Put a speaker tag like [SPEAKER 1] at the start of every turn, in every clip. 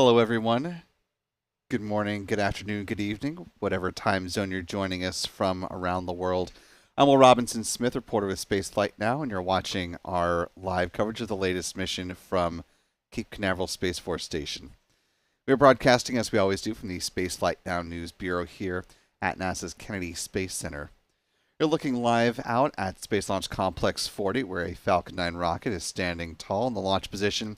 [SPEAKER 1] Hello, everyone. Good morning, good afternoon, good evening, whatever time zone you're joining us from around the world. I'm Will Robinson Smith, reporter with Spaceflight Now, and you're watching our live coverage of the latest mission from Cape Canaveral Space Force Station. We're broadcasting, as we always do, from the Spaceflight Now News Bureau here at NASA's Kennedy Space Center. You're looking live out at Space Launch Complex 40, where a Falcon 9 rocket is standing tall in the launch position,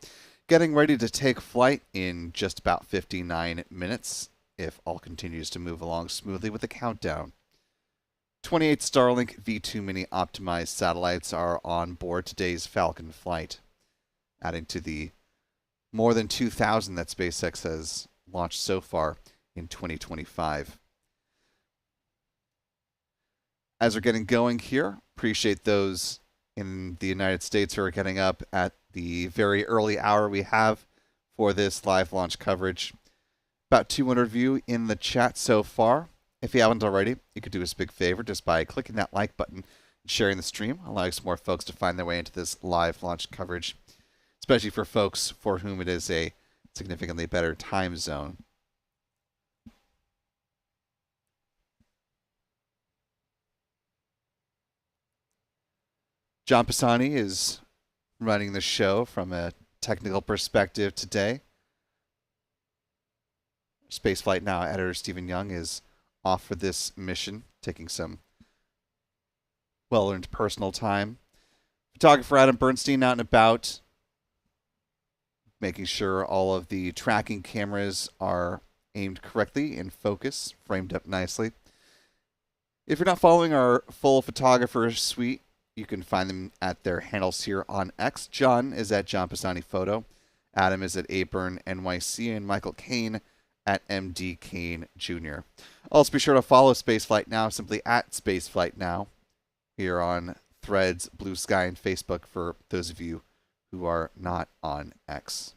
[SPEAKER 1] getting ready to take flight in just about 59 minutes, if all continues to move along smoothly with the countdown. 28 Starlink V2 Mini optimized satellites are on board today's Falcon flight, adding to the more than 2,000 that SpaceX has launched so far in 2025. As we're getting going here, appreciate those in the United States who are getting up at the very early hour we have for this live launch coverage. About 200 of you in the chat so far. If you haven't already, you could do us a big favor just by clicking that like button and sharing the stream, allowing some more folks to find their way into this live launch coverage, especially for folks for whom it is a significantly better time zone. John Pisani is running the show from a technical perspective today. Spaceflight Now editor Stephen Young is off for this mission, taking some well-earned personal time. Photographer Adam Bernstein out and about, making sure all of the tracking cameras are aimed correctly, in focus, framed up nicely. If you're not following our full photographer suite, you can find them at their handles here on X. John is at John Pisani Photo. Adam is at Aburn NYC, and Michael Kane at MD Kane Jr. Also, be sure to follow Spaceflight Now simply at Spaceflight Now here on Threads, Blue Sky, and Facebook for those of you who are not on X.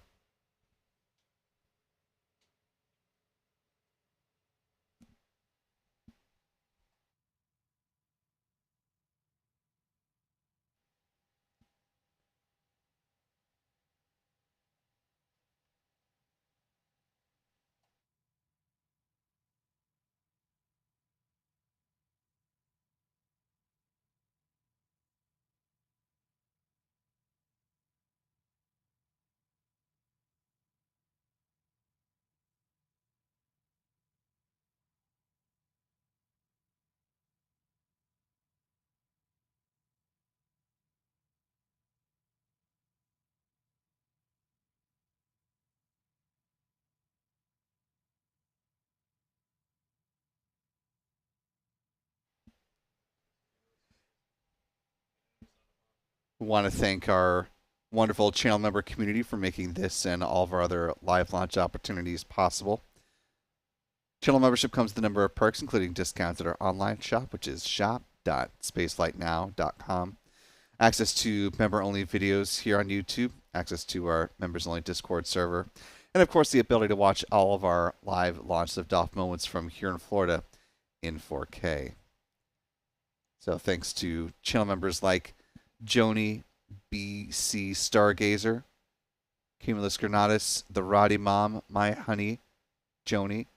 [SPEAKER 1] We want to thank our wonderful channel member community for making this and all of our other live launch opportunities possible. Channel membership comes with a number of perks, including discounts at our online shop, which is shop.spaceflightnow.com. Access to member-only videos here on YouTube, access to our members-only Discord server, and of course the ability to watch all of our live launch of DOF moments from here in Florida in 4K. So thanks to channel members like Joni, BC Stargazer, Cumulus Granatus, The Roddy Mom, My Honey, Joni,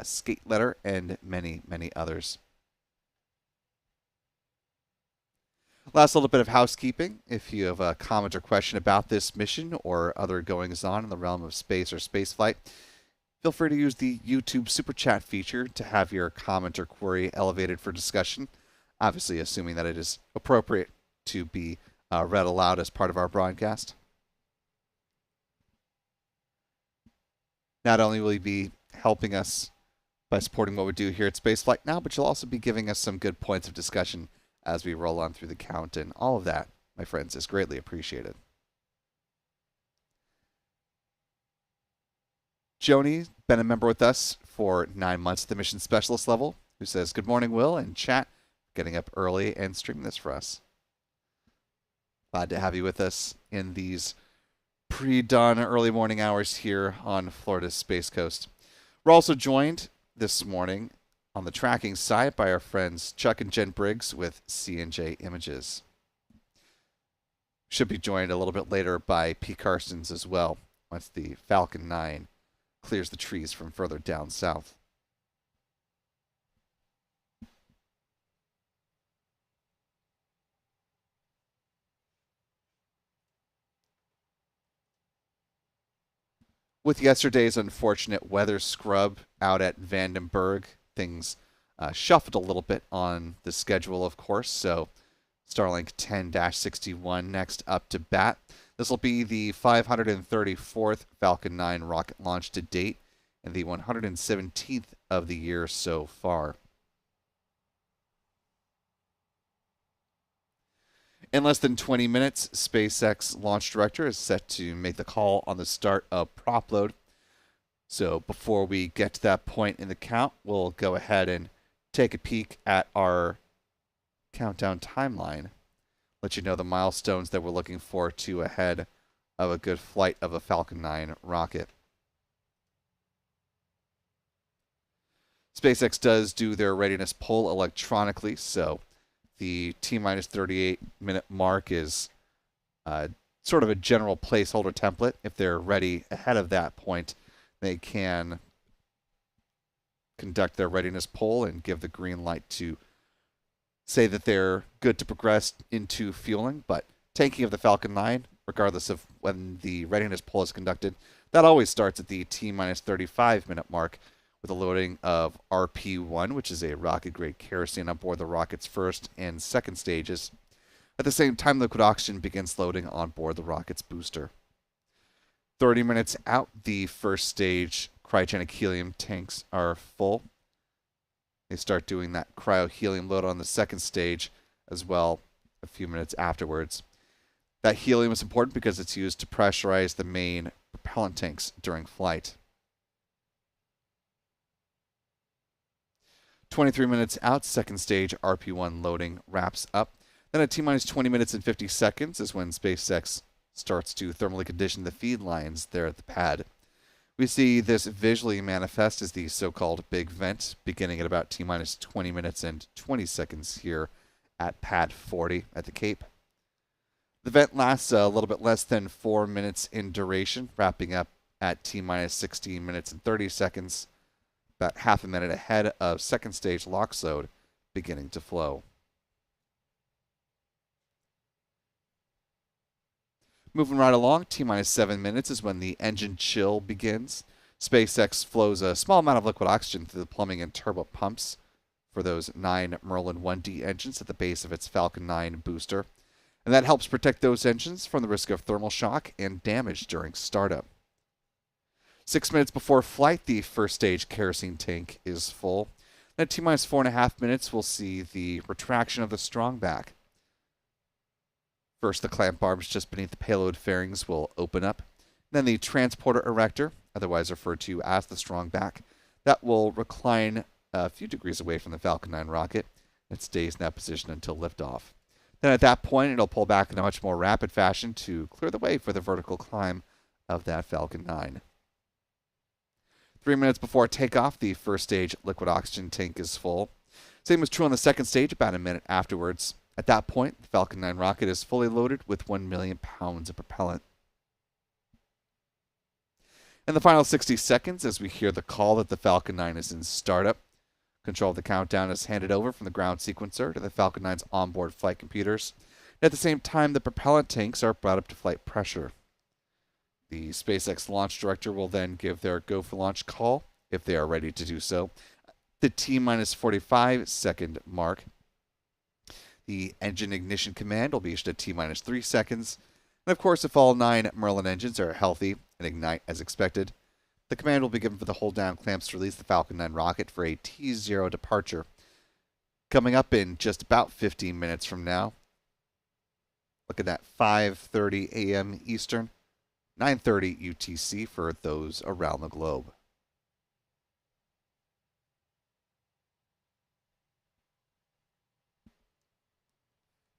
[SPEAKER 1] Skate Letter, and many, many others. Last little bit of housekeeping. If you have a comment or question about this mission or other goings-on in the realm of space or spaceflight, feel free to use the YouTube Super Chat feature to have your comment or query elevated for discussion, obviously assuming that it is appropriate to be read aloud as part of our broadcast. Not only will you be helping us by supporting what we do here at Spaceflight Now, but you'll also be giving us some good points of discussion as we roll on through the count, and all of that, my friends, is greatly appreciated. Joni, been a member with us for 9 months at the mission specialist level, who says, "Good morning, Will," and chat, getting up early and streaming this for us. Glad to have you with us in these pre-dawn early morning hours here on Florida's Space Coast. We're also joined this morning on the tracking side by our friends Chuck and Jen Briggs with C&J Images. Should be joined a little bit later by P. Carstens as well once the Falcon 9 clears the trees from further down south. With yesterday's unfortunate weather scrub out at Vandenberg, things shuffled a little bit on the schedule, of course. So Starlink 10-61 next up to bat. This will be the 534th Falcon 9 rocket launch to date and the 117th of the year so far. In less than 20 minutes, SpaceX launch director is set to make the call on the start of prop load. So before we get to that point in the count, we'll go ahead and take a peek at our countdown timeline. Let you know the milestones that we're looking forward to ahead of a good flight of a Falcon 9 rocket. SpaceX does do their readiness poll electronically, so the T-minus 38-minute mark is sort of a general placeholder template. If they're ready ahead of that point, they can conduct their readiness poll and give the green light to say that they're good to progress into fueling. But tanking of the Falcon 9, regardless of when the readiness poll is conducted, that always starts at the T-minus 35-minute mark, with the loading of RP-1, which is a rocket-grade kerosene on board the rocket's first and second stages. At the same time, liquid oxygen begins loading on board the rocket's booster. 30 minutes out, the first stage cryogenic helium tanks are full. They start doing that cryo-helium load on the second stage as well a few minutes afterwards. That helium is important because it's used to pressurize the main propellant tanks during flight. 23 minutes out, second stage RP-1 loading wraps up. Then at T-minus 20 minutes and 50 seconds is when SpaceX starts to thermally condition the feed lines there at the pad. We see this visually manifest as the so-called big vent, beginning at about T-minus 20 minutes and 20 seconds here at pad 40 at the Cape. The vent lasts a little bit less than 4 minutes in duration, wrapping up at T-minus 16 minutes and 30 seconds, about half a minute ahead of second stage LOX load beginning to flow. Moving right along, T-minus 7 minutes is when the engine chill begins. SpaceX flows a small amount of liquid oxygen through the plumbing and turbo pumps for those 9 Merlin 1D engines at the base of its Falcon 9 booster, and that helps protect those engines from the risk of thermal shock and damage during startup. 6 minutes before flight, the first stage kerosene tank is full. Then at T-minus 4.5 minutes, we'll see the retraction of the strongback. First, the clamp barbs just beneath the payload fairings will open up. Then the transporter erector, otherwise referred to as the strongback, that will recline a few degrees away from the Falcon 9 rocket. It stays in that position until liftoff. Then at that point, it'll pull back in a much more rapid fashion to clear the way for the vertical climb of that Falcon 9. 3 minutes before takeoff, the first stage liquid oxygen tank is full. Same was true on the second stage about a minute afterwards. At that point, the Falcon 9 rocket is fully loaded with 1 million pounds of propellant. In the final 60 seconds, as we hear the call that the Falcon 9 is in startup, control of the countdown is handed over from the ground sequencer to the Falcon 9's onboard flight computers. And at the same time, the propellant tanks are brought up to flight pressure. The SpaceX launch director will then give their go for launch call, if they are ready to do so, the T-minus 45 second mark. The engine ignition command will be issued at T-minus 3 seconds. And of course, if all 9 Merlin engines are healthy and ignite as expected, the command will be given for the hold down clamps to release the Falcon 9 rocket for a T0 departure. Coming up in just about 15 minutes from now. Look at that, 5:30 a.m. Eastern. 9:30 UTC for those around the globe.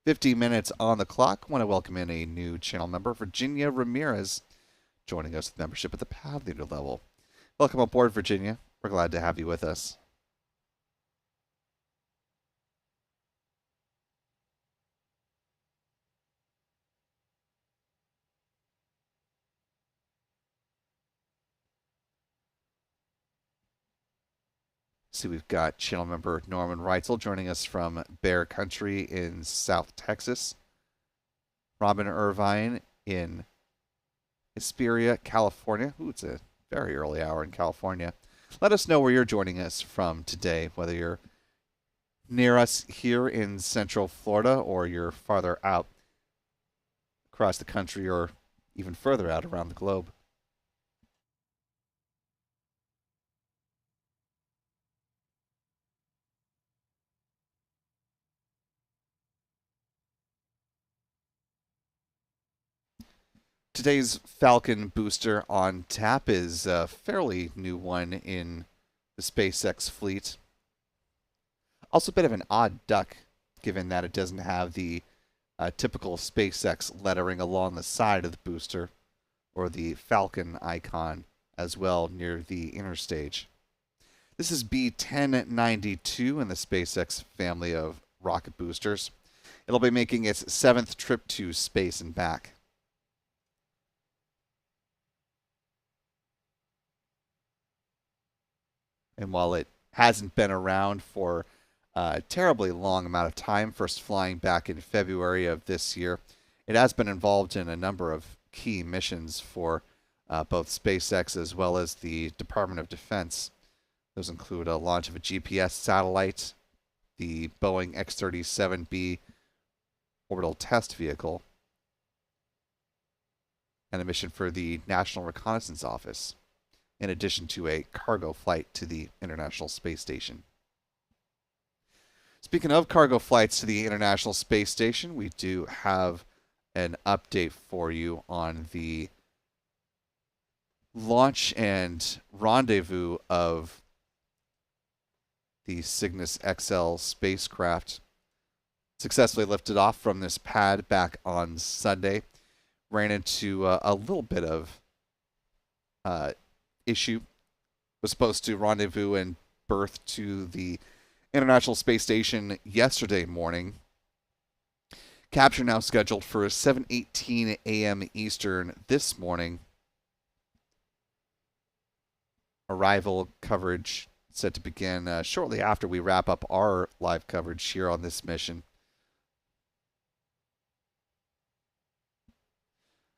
[SPEAKER 1] "50 minutes on the clock. I want to welcome in a new channel member, Virginia Ramirez, joining us with membership at the Pad Leader level. Welcome aboard, Virginia. We're glad to have you with us. See, we've got channel member Norman Reitzel joining us from Bear Country in South Texas. Robin Irvine in Hesperia, California. Ooh, it's a very early hour in California. Let us know where you're joining us from today, whether you're near us here in Central Florida or you're farther out across the country or even further out around the globe. Today's Falcon booster on tap is a fairly new one in the SpaceX fleet. Also a bit of an odd duck, given that it doesn't have the typical SpaceX lettering along the side of the booster, or the Falcon icon as well near the inner stage. This is B1092 in the SpaceX family of rocket boosters. It'll be making its 7th trip to space and back. And while it hasn't been around for a terribly long amount of time, first flying back in February of this year, it has been involved in a number of key missions for both SpaceX as well as the Department of Defense. Those include a launch of a GPS satellite, the Boeing X-37B orbital test vehicle, and a mission for the National Reconnaissance Office, in addition to a cargo flight to the International Space Station. Speaking of cargo flights to the International Space Station, we do have an update for you on the launch and rendezvous of the Cygnus XL spacecraft. Successfully lifted off from this pad back on Sunday. Ran into a little bit of issue. Was supposed to rendezvous and berth to the International Space Station yesterday morning. Capture now scheduled for 7:18 a.m. Eastern this morning. Arrival coverage set to begin shortly after we wrap up our live coverage here on this mission.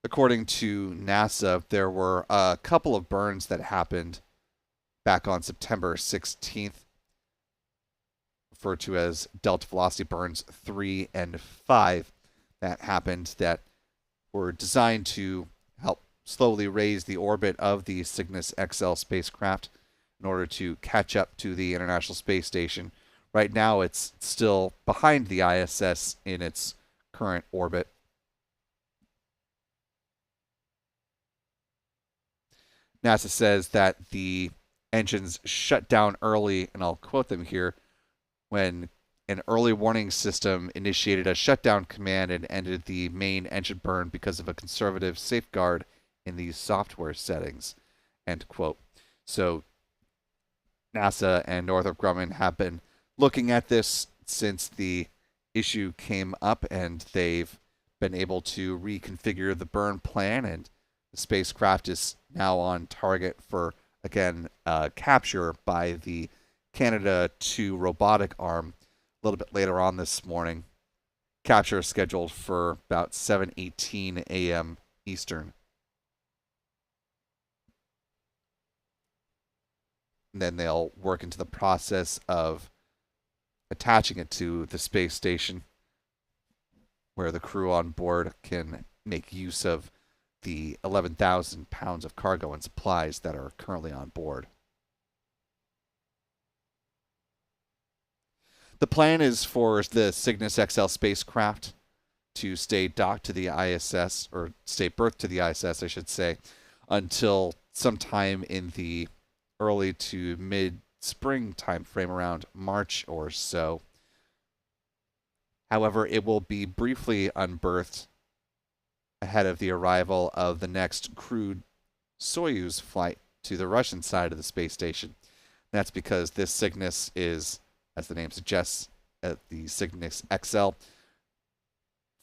[SPEAKER 1] According to NASA, there were a couple of burns that happened back on September 16th, referred to as delta velocity burns 3 and 5, that happened that were designed to help slowly raise the orbit of the Cygnus XL spacecraft in order to catch up to the International Space Station. Right now, it's still behind the ISS in its current orbit. NASA says that the engines shut down early, and I'll quote them here, when an early warning system initiated a shutdown command and ended the main engine burn because of a conservative safeguard in these software settings, end quote. So NASA and Northrop Grumman have been looking at this since the issue came up, and they've been able to reconfigure the burn plan, and the spacecraft is now on target for, again, capture by the Canada-2 robotic arm a little bit later on this morning. Capture is scheduled for about 7:18 a.m. Eastern. And then they'll work into the process of attaching it to the space station, where the crew on board can make use of the 11,000 pounds of cargo and supplies that are currently on board. The plan is for the Cygnus XL spacecraft to stay docked to the ISS, or stay berthed to the ISS, I should say, until sometime in the early to mid-spring time frame, around March or so. However, it will be briefly unberthed ahead of the arrival of the next crewed Soyuz flight to the Russian side of the space station. That's because this Cygnus is, as the name suggests, the Cygnus XL,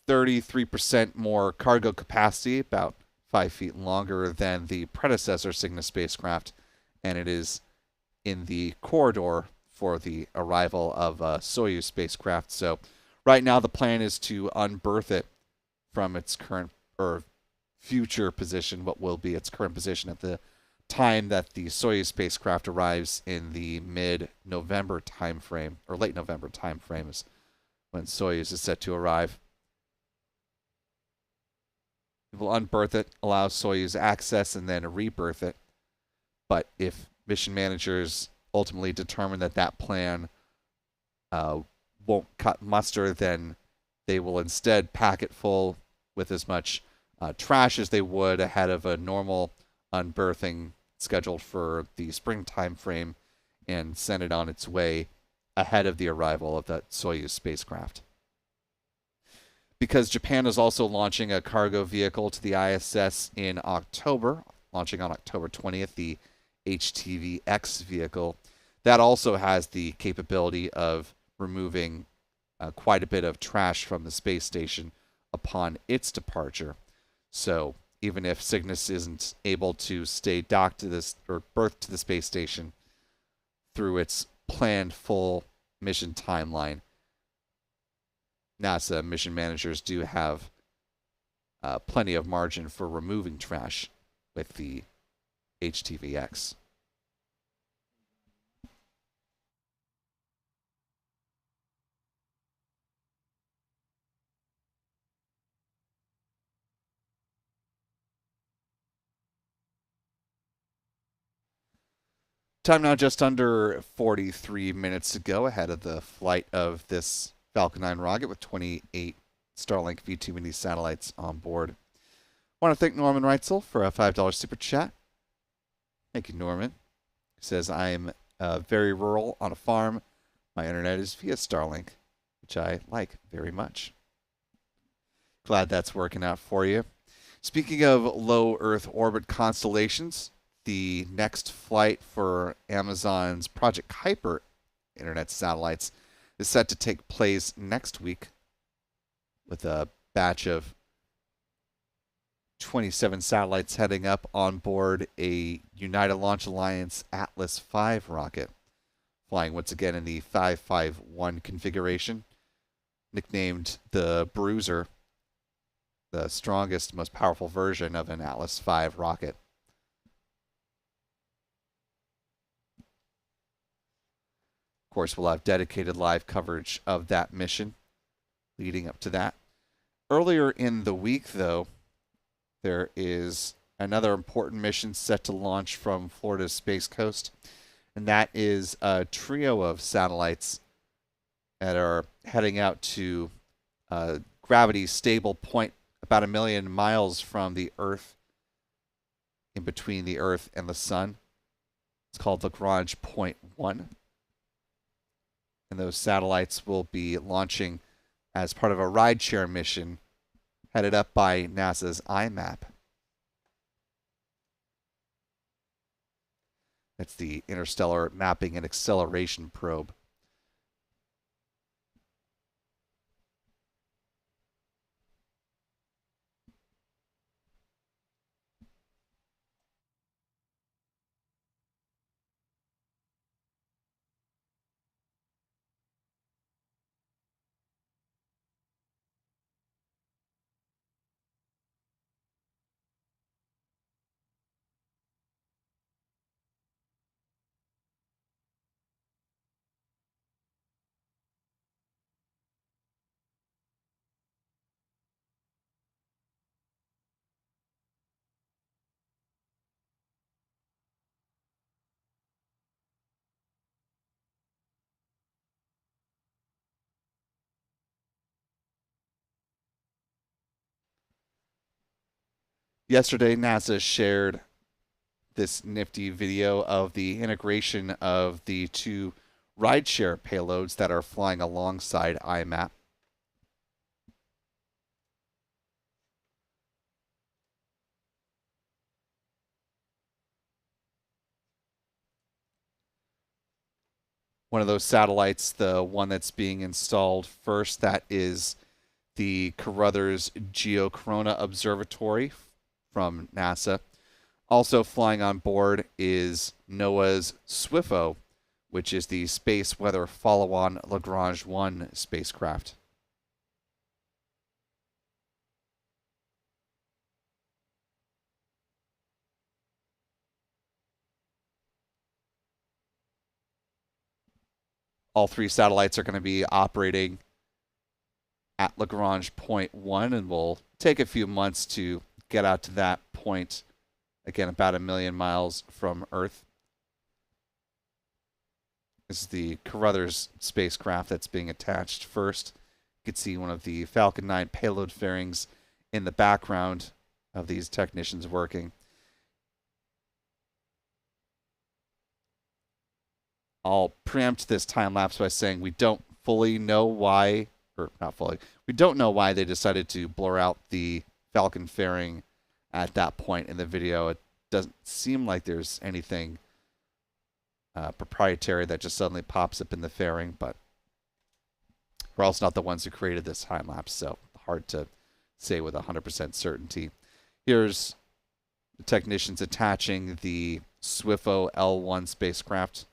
[SPEAKER 1] 33% more cargo capacity, about 5 feet longer than the predecessor Cygnus spacecraft, and it is in the corridor for the arrival of Soyuz spacecraft. So right now the plan is to unberth it from its current or future position, what will be its current position at the time that the Soyuz spacecraft arrives in the mid-November timeframe, or late November timeframe is when Soyuz is set to arrive. It will unberth it, allow Soyuz access, and then rebirth it. But if mission managers ultimately determine that that plan won't cut muster, then they will instead pack it full with as much trash as they would ahead of a normal unberthing scheduled for the spring time frame and send it on its way ahead of the arrival of that Soyuz spacecraft. Because Japan is also launching a cargo vehicle to the ISS in October, launching on October 20th, the HTV-X vehicle, that also has the capability of removing quite a bit of trash from the space station upon its departure. So even if Cygnus isn't able to stay docked to this or berthed to the space station through its planned full mission timeline, NASA mission managers do have plenty of margin for removing trash with the HTV-X. Time now just under 43 minutes to go ahead of the flight of this Falcon 9 rocket with 28 Starlink V2 mini satellites on board. I want to thank Norman Reitzel for a $5 super chat. Thank you, Norman. He says, I'm very rural on a farm. My internet is via Starlink, which I like very much. Glad that's working out for you. Speaking of low Earth orbit constellations, the next flight for Amazon's Project Kuiper internet satellites is set to take place next week with a batch of 27 satellites heading up on board a United Launch Alliance Atlas V rocket, flying once again in the 551 configuration, nicknamed the Bruiser, the strongest, most powerful version of an Atlas V rocket. Of course, we'll have dedicated live coverage of that mission leading up to that. Earlier in the week, though, there is another important mission set to launch from Florida's Space Coast, and that is a trio of satellites that are heading out to a gravity-stable point about 1 million miles from the Earth, in between the Earth and the Sun. It's called Lagrange Point 1. And those satellites will be launching as part of a rideshare mission headed up by NASA's IMAP. That's the Interstellar Mapping and Acceleration Probe. Yesterday, NASA shared this nifty video of the integration of the two rideshare payloads that are flying alongside IMAP. One of those satellites, the one that's being installed first, that is the Carruthers Geocorona Observatory from NASA. Also flying on board is NOAA's SWIFO, which is the Space Weather Follow-on Lagrange 1 spacecraft. All three satellites are going to be operating at Lagrange point 1, and will take a few months to get out to that point. Again, about 1 million miles from Earth. This is the Carruthers spacecraft that's being attached first. You can see one of the Falcon 9 payload fairings in the background of these technicians working. I'll preempt this time lapse by saying we don't fully know why, or not fully, we don't know why they decided to blur out the Falcon fairing at that point in the video. It doesn't seem like there's anything proprietary that just suddenly pops up in the fairing, but we're also not the ones who created this time lapse, so hard to say with 100% certainty. Here's the technicians attaching the SWIFO L1 spacecraft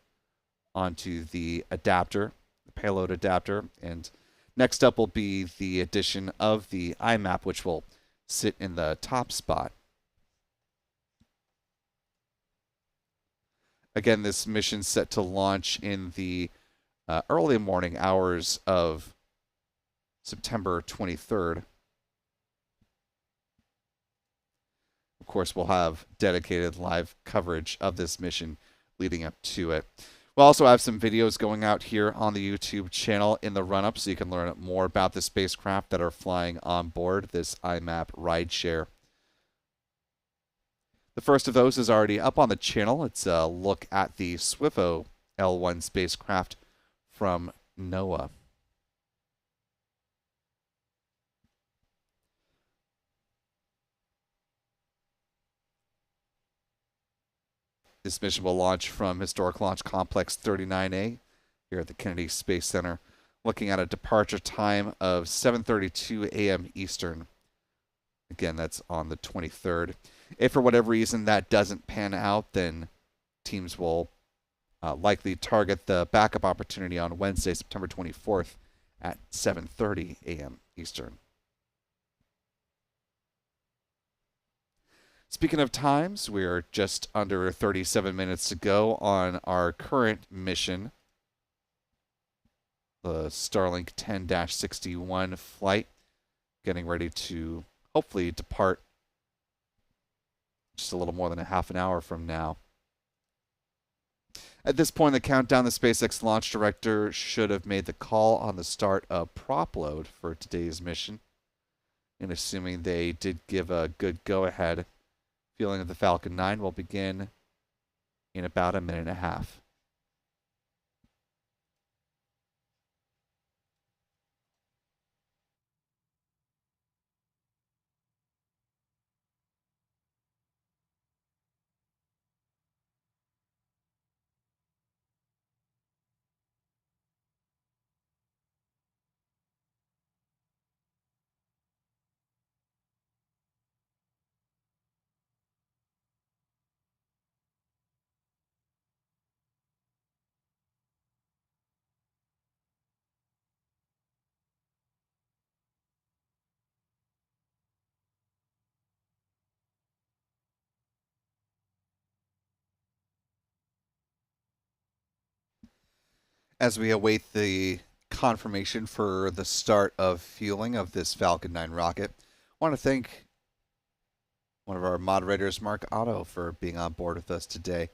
[SPEAKER 1] onto the adapter, the payload adapter, and next up will be the addition of the IMAP, which will sit in the top spot. Again, this mission's set to launch in the early morning hours of September 23rd. Of course, we'll have dedicated live coverage of this mission leading up to it. We'll also have some videos going out here on the YouTube channel in the run-up, so you can learn more about the spacecraft that are flying on board this IMAP rideshare. The first of those is already up on the channel. It's a look at the SWIFO L1 spacecraft from NOAA. This mission will launch from Historic Launch Complex 39A here at the Kennedy Space Center, looking at a departure time of 7:32 a.m. Eastern. Again, that's on the 23rd. If for whatever reason that doesn't pan out, then teams will likely target the backup opportunity on Wednesday, September 24th at 7:30 a.m. Eastern. Speaking of times, we're just under 37 minutes to go on our current mission, the Starlink 10-61 flight, getting ready to hopefully depart just a little more than a half an hour from now. At this point in the countdown, the SpaceX launch director should have made the call on the start of prop load for today's mission. And assuming they did give a good go-ahead, fueling of the Falcon 9 will begin in about a minute and a half. As we await the confirmation for the start of fueling of this Falcon 9 rocket, I want to thank one of our moderators, Mark Otto, for being on board with us today.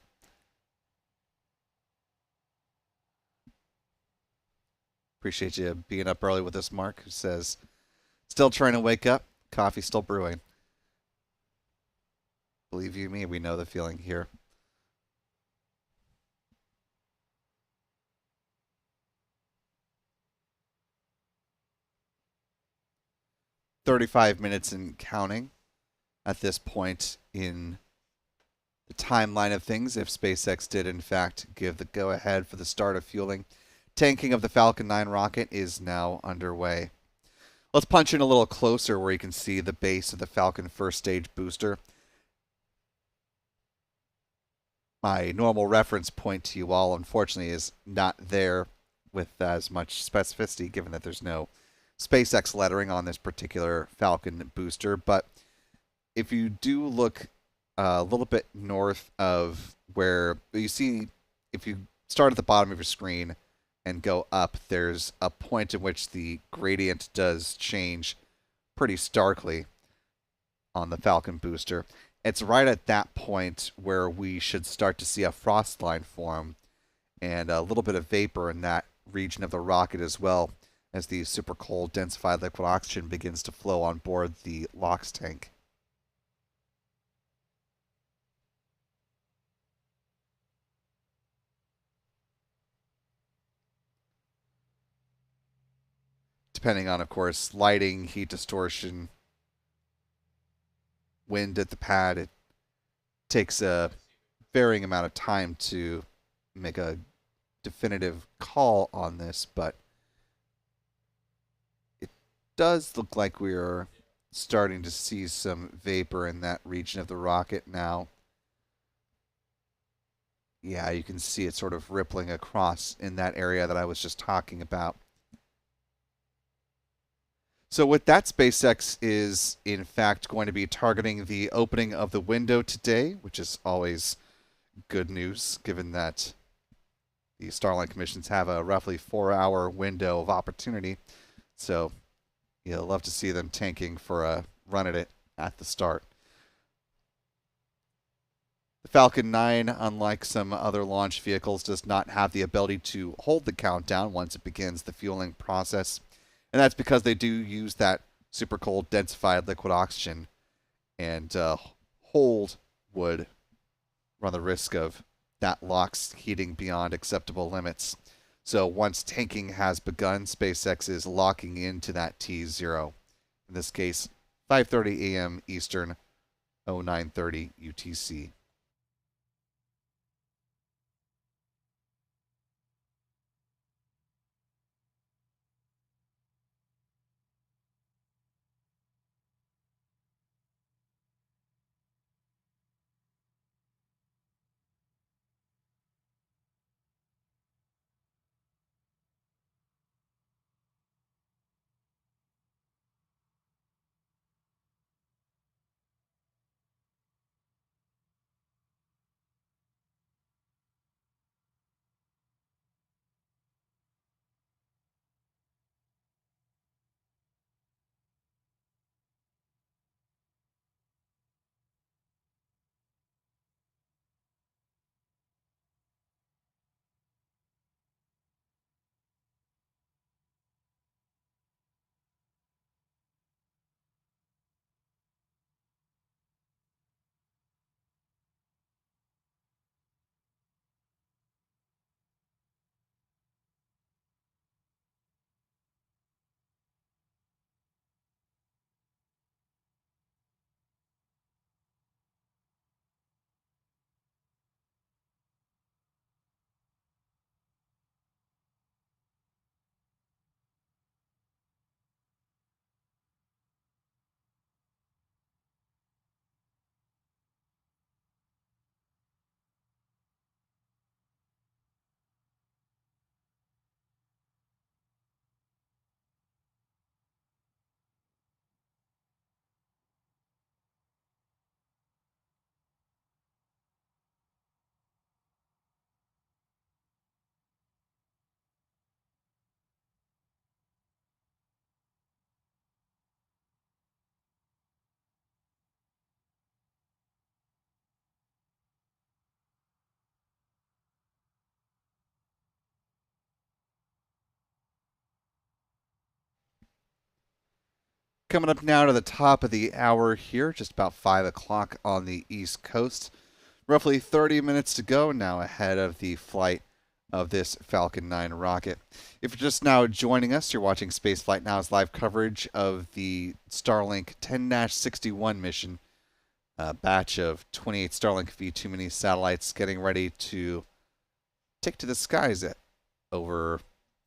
[SPEAKER 1] Appreciate you being up early with us, Mark, who says, still trying to wake up, coffee still brewing. Believe you me, we know the feeling here. "35 minutes and counting at this point in the timeline of things, if SpaceX did in fact give the go-ahead for the start of fueling. Tanking of the Falcon 9 rocket is now underway. Let's punch in a little closer where you can see the base of the Falcon first stage booster. my normal reference point to you all, unfortunately, is not there with as much specificity, given that there's no SpaceX lettering on this particular Falcon booster. But if you do look a little bit north of where you see, if you start at the bottom of your screen and go up, there's a point in which the gradient does change pretty starkly on the Falcon booster. It's right at that point where we should start to see a frost line form and a little bit of vapor in that region of the rocket as well, as the super cold densified liquid oxygen begins to flow on board the LOX tank. Depending on, of course, lighting, heat distortion, wind at the pad, it takes a varying amount of time to make a definitive call on this, but it does look like we are starting to see some vapor in that region of the rocket now. Yeah, you can see it sort of rippling across in that area that I was just talking about. So with that, SpaceX is in fact going to be targeting the opening of the window today, which is always good news, given that the Starlink missions have a roughly 4-hour window of opportunity. So you'll love to see them tanking for a run at it at the start. The Falcon 9, unlike some other launch vehicles, does not have the ability to hold the countdown once it begins the fueling process. And that's because they do use that super cold densified liquid oxygen, and hold would run the risk of that LOX heating beyond acceptable limits. So once tanking has begun, SpaceX is locking into that T0. In this case, 5:30 a.m. Eastern, 0930 UTC. Coming up now to the top of the hour here, just about 5 o'clock on the East Coast. Roughly 30 minutes to go now ahead of the flight of this Falcon 9 rocket. If you're just now joining us, you're watching Spaceflight Now's live coverage of the Starlink 10-61 mission, a batch of 28 Starlink V2 mini satellites getting ready to take to the skies over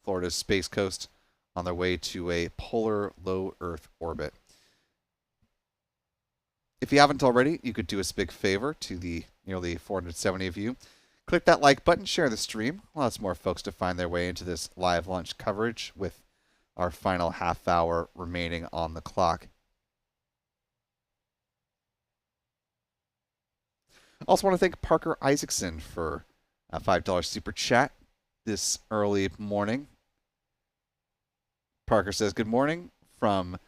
[SPEAKER 1] Florida's Space Coast on their way to a polar low Earth orbit. If you haven't already, you could do us a big favor to the nearly 470 of you. Click that like button, share the stream, allows more folks to find their way into this live launch coverage with our final half hour remaining on the clock. Also want to thank Parker Isaacson for a $5 super chat this early morning. Parker says, good morning from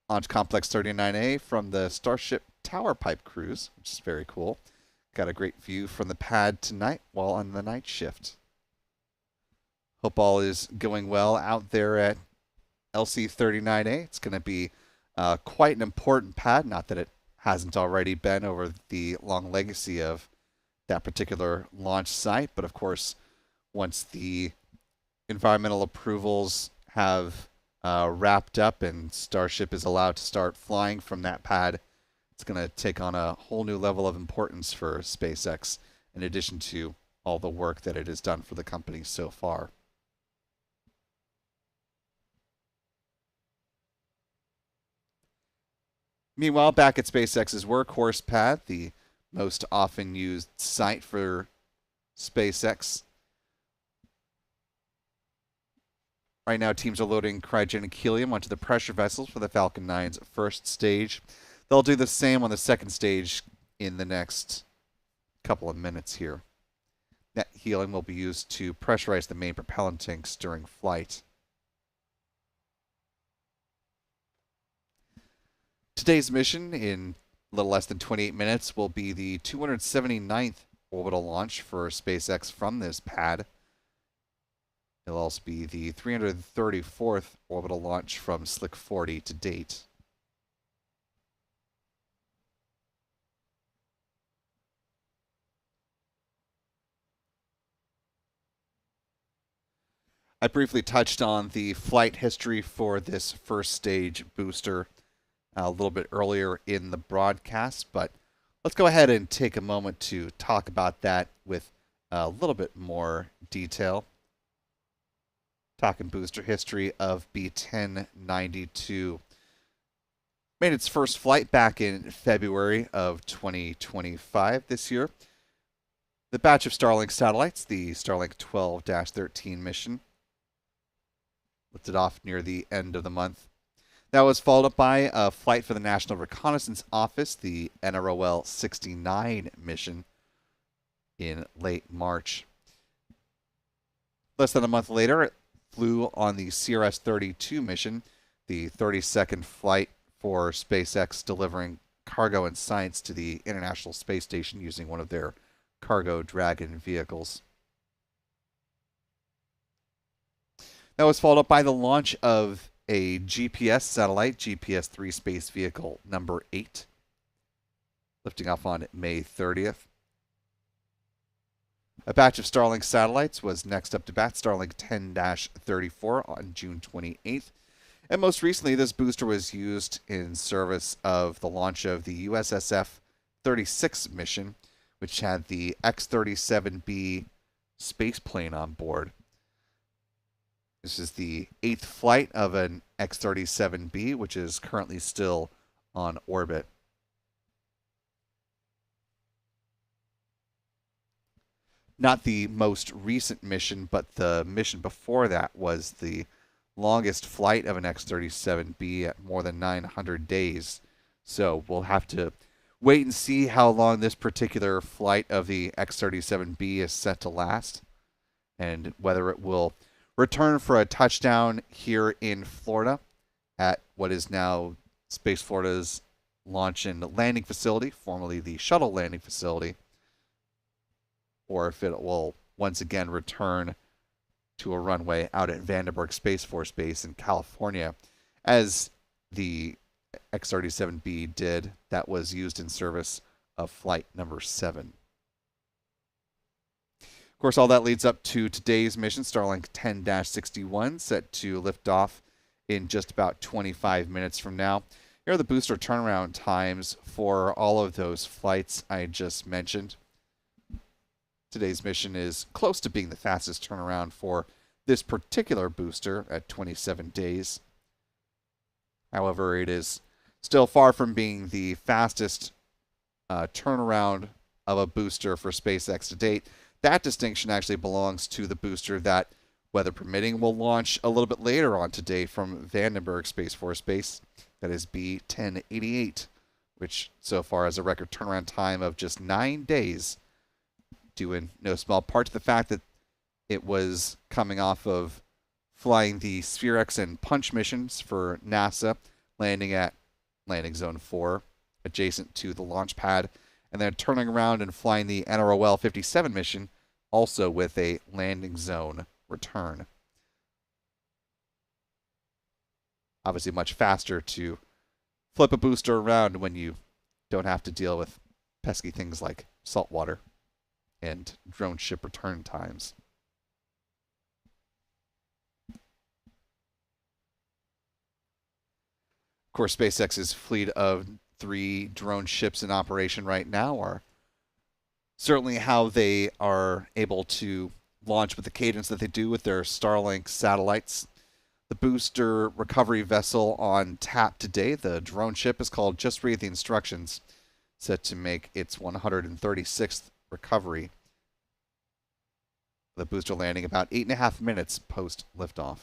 [SPEAKER 1] Launch Complex 39A from the Starship Tower Pipe Cruise, which is very cool. Got a great view from the pad tonight while on the night shift. Hope all is going well out there at LC39A. It's going to be quite an important pad, not that it hasn't already been over the long legacy of that particular launch site, but of course, once the environmental approvals have wrapped up and Starship is allowed to start flying from that pad, it's going to take on a whole new level of importance for SpaceX, in addition to all the work that it has done for the company so far. Meanwhile, back at SpaceX's workhorse pad, the most often used site for SpaceX. Right now, teams are loading cryogenic helium onto the pressure vessels for the Falcon 9's first stage. They'll do the same on the second stage in the next couple of minutes here. That helium will be used to pressurize the main propellant tanks during flight. Today's mission, in a little less than 28 minutes, will be the 279th orbital launch for SpaceX from this pad. It'll also be the 334th orbital launch from Slick 40 to date. I briefly touched on the flight history for this first stage booster a little bit earlier in the broadcast, but let's go ahead and take a moment to talk about that with a little bit more detail. Talking booster history of B1092. Made its first flight back in February of 2025 this year. The batch of Starlink satellites, the Starlink 12-13 mission, lifted off near the end of the month. That was followed up by a flight for the National Reconnaissance Office, the NROL 69 mission, in late March. Less than a month later, it flew on the CRS-32 mission, the 32nd flight for SpaceX, delivering cargo and science to the International Space Station using one of their Cargo Dragon vehicles. That was followed up by the launch of a GPS satellite, GPS-3 Space Vehicle number 8, lifting off on May 30th. A batch of Starlink satellites was next up to bat, Starlink 10-34 on June 28th. And most recently, this booster was used in service of the launch of the USSF 36 mission, which had the X-37B spaceplane on board. This is the 8th flight of an X-37B, which is currently still on orbit. Not the most recent mission, but the mission before that was the longest flight of an X-37B at more than 900 days. So we'll have to wait and see how long this particular flight of the X-37B is set to last, and whether it will return for a touchdown here in Florida at what is now Space Florida's launch and landing facility, formerly the shuttle landing facility, or if it will once again return to a runway out at Vandenberg Space Force Base in California, as the X-37B did. That was used in service of flight number 7. Of course, all that leads up to today's mission, Starlink 10-61, set to lift off in just about 25 minutes from now. Here are the booster turnaround times for all of those flights I just mentioned. Today's mission is close to being the fastest turnaround for this particular booster at 27 days. However, it is still far from being the fastest turnaround of a booster for SpaceX to date. That distinction actually belongs to the booster that, weather permitting, will launch a little bit later on today from Vandenberg Space Force Base. That is B-1088, which so far has a record turnaround time of just 9 days, due in no small part to the fact that it was coming off of flying the SphereX and Punch missions for NASA, landing at landing zone 4, adjacent to the launch pad, and then turning around and flying the NROL 57 mission, also with a landing zone return. Obviously much faster to flip a booster around when you don't have to deal with pesky things like saltwater and drone ship return times. Of course, SpaceX's fleet of 3 drone ships in operation right now are certainly how they are able to launch with the cadence that they do with their Starlink satellites. The booster recovery vessel on tap today, the drone ship, is called Just Read the Instructions, set to make its 136th recovery. The booster landing about 8.5 minutes post liftoff.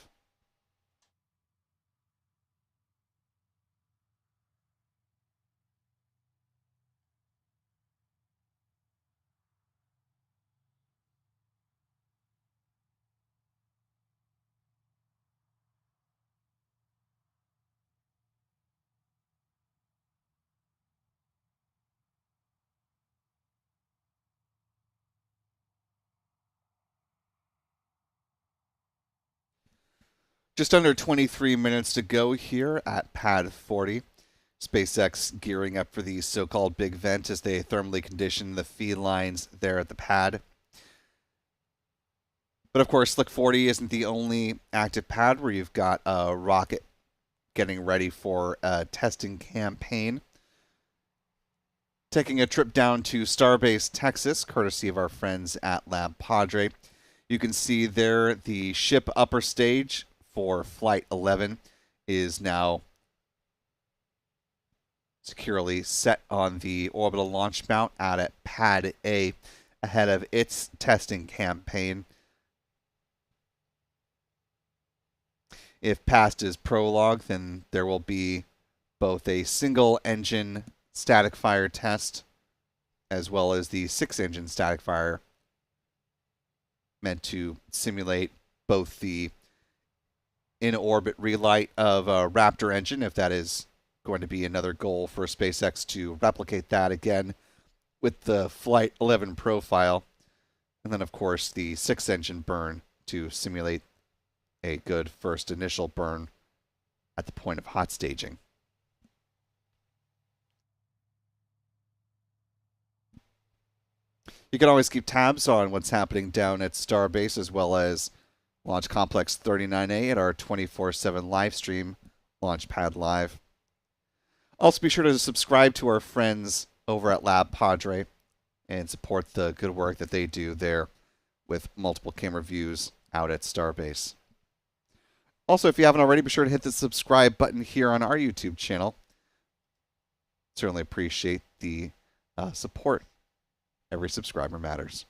[SPEAKER 1] Just under 23 minutes to go here at Pad 40. SpaceX gearing up for the so-called big vent as they thermally condition the feed lines there at the pad. But of course, Slick 40 isn't the only active pad where you've got a rocket getting ready for a testing campaign. Taking a trip down to Starbase, Texas, courtesy of our friends at Lab Padre. You can see there the ship upper stage for Flight 11 is now securely set on the orbital launch mount out at Pad A ahead of its testing campaign. If past is prologue, then there will be both a single engine static fire test as well as the 6-engine static fire, meant to simulate both the in-orbit relight of a Raptor engine, if that is going to be another goal for SpaceX to replicate that again with the Flight 11 profile, and then of course the 6-engine burn to simulate a good first initial burn at the point of hot staging. You can always keep tabs on what's happening down at Starbase as well as Launch Complex 39A at our 24/7 live stream, Launchpad Live. Also be sure to subscribe to our friends over at Lab Padre and support the good work that they do there with multiple camera views out at Starbase. Also, if you haven't already, be sure to hit the subscribe button here on our YouTube channel. Certainly appreciate the support. Every subscriber matters.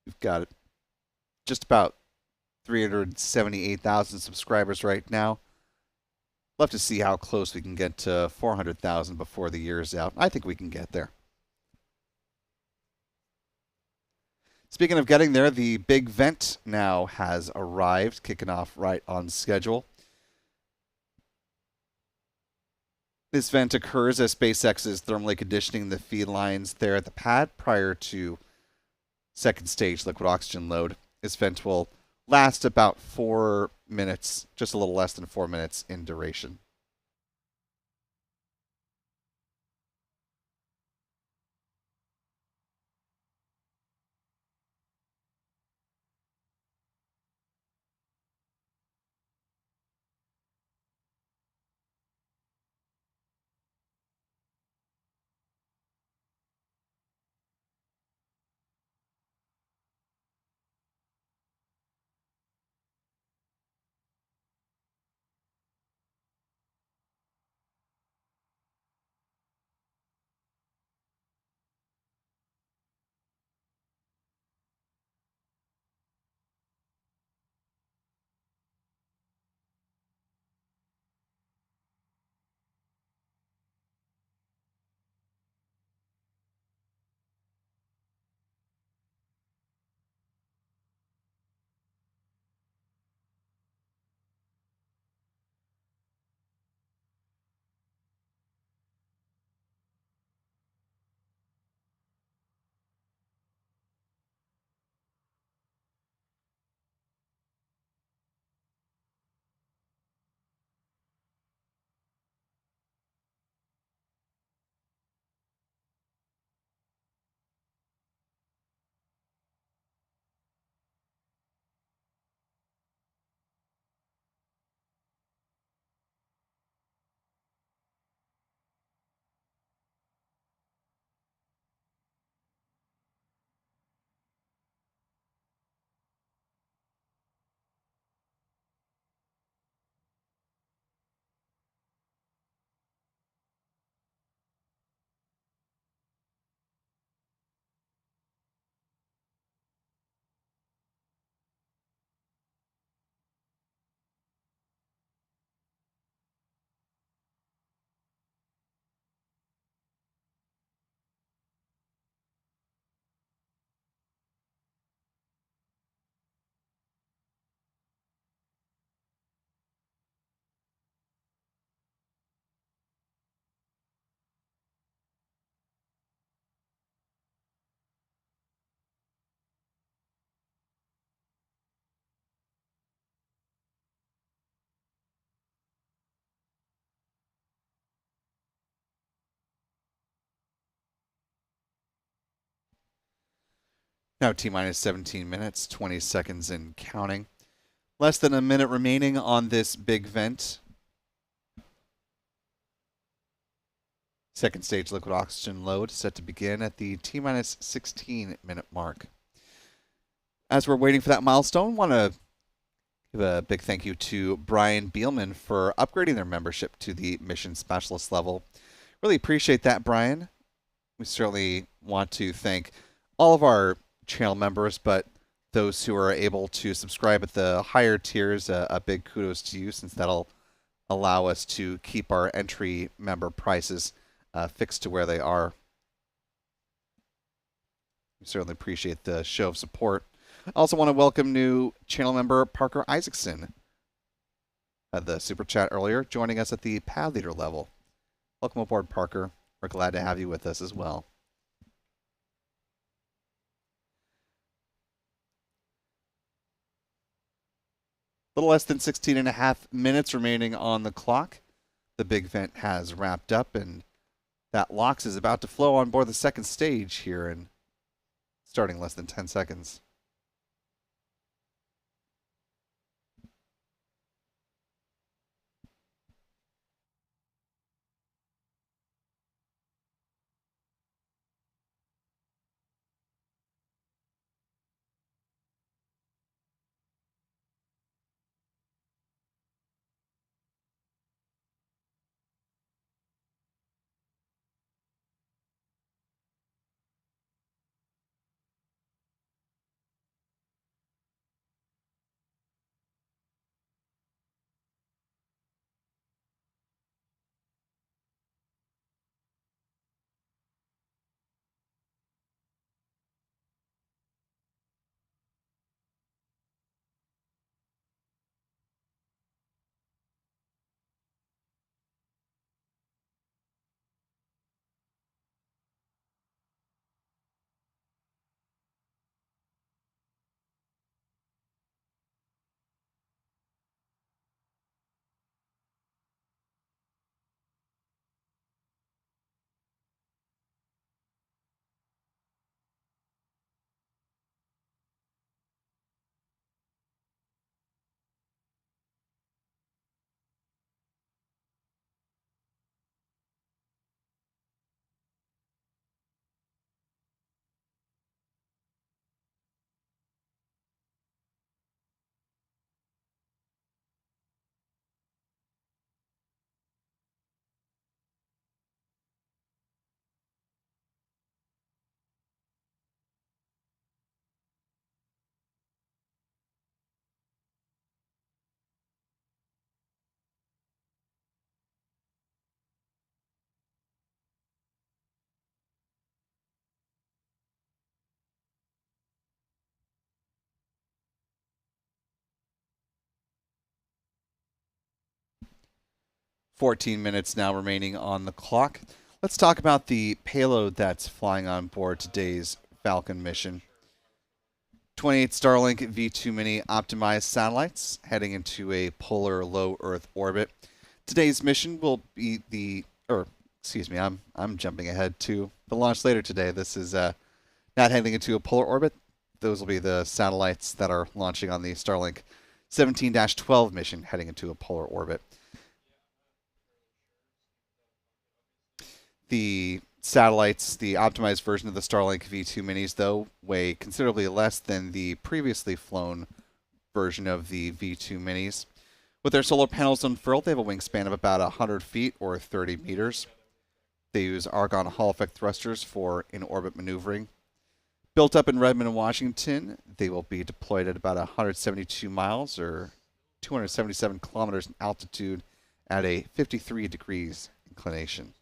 [SPEAKER 1] We've got just about 378,000 subscribers right now. Love to see how close we can get to 400,000 before the year's out. I think we can get there. Speaking of getting there, the big vent now has arrived, kicking off right on schedule. This vent occurs as SpaceX is thermally conditioning the feed lines there at the pad prior to second stage liquid oxygen load. This vent will last about 4 minutes, just a little less than 4 minutes in duration. Now T-minus 17 minutes, 20 seconds and counting. Less than a minute remaining on this big vent. Second stage liquid oxygen load set to begin at the T-minus 16-minute mark. As we're waiting for that milestone, want to give a big thank you to Brian Beelman for upgrading their membership to the Mission Specialist level. Really appreciate that, Brian. We certainly want to thank all of our channel members, but those who are able to subscribe at the higher tiers, a big kudos to you, since that'll allow us to keep our entry member prices fixed to where they are. We certainly appreciate the show of support. I also want to welcome new channel member Parker Isaacson. Had the super chat earlier, joining us at the pad leader level. Welcome aboard, Parker. We're glad to have you with us as well. A little less than 16 and a half minutes remaining on the clock. The big vent has wrapped up, and that LOX is about to flow on board the second stage here in starting less than 10 seconds. "14 minutes now remaining on the clock. Let's talk about the payload that's flying on board today's Falcon mission. 28 Starlink V2 Mini optimized satellites heading into a polar low Earth orbit. Today's mission will be I'm jumping ahead to the launch later today. This is not heading into a polar orbit. Those will be the satellites that are launching on the Starlink 17-12 mission heading into a polar orbit. The satellites, the optimized version of the Starlink V2 minis, though, weigh considerably less than the previously flown version of the V2 minis. With their solar panels unfurled, they have a wingspan of about 100 feet or 30 meters. They use argon Hall effect thrusters for in-orbit maneuvering. Built up in Redmond, Washington, they will be deployed at about 172 miles or 277 kilometers in altitude at a 53 degrees inclination.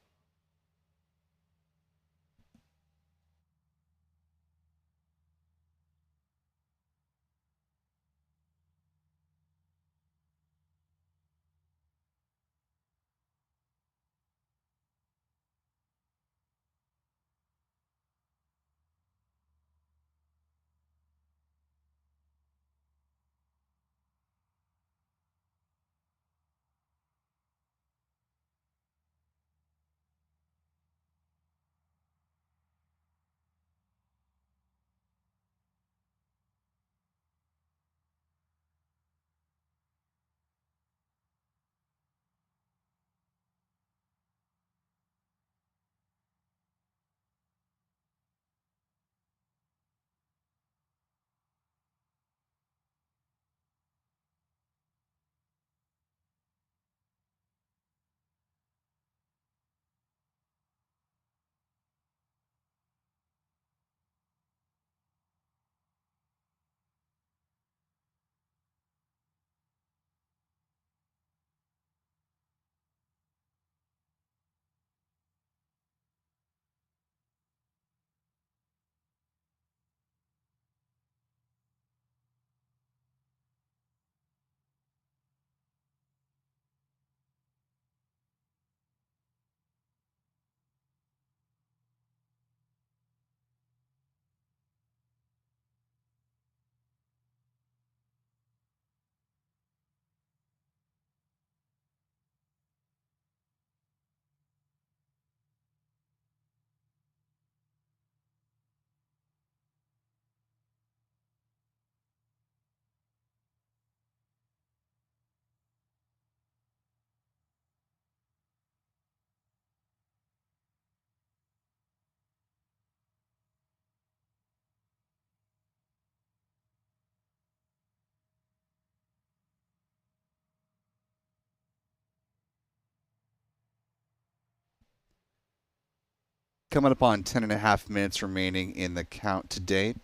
[SPEAKER 1] Coming up on 10.5 minutes remaining in the count today,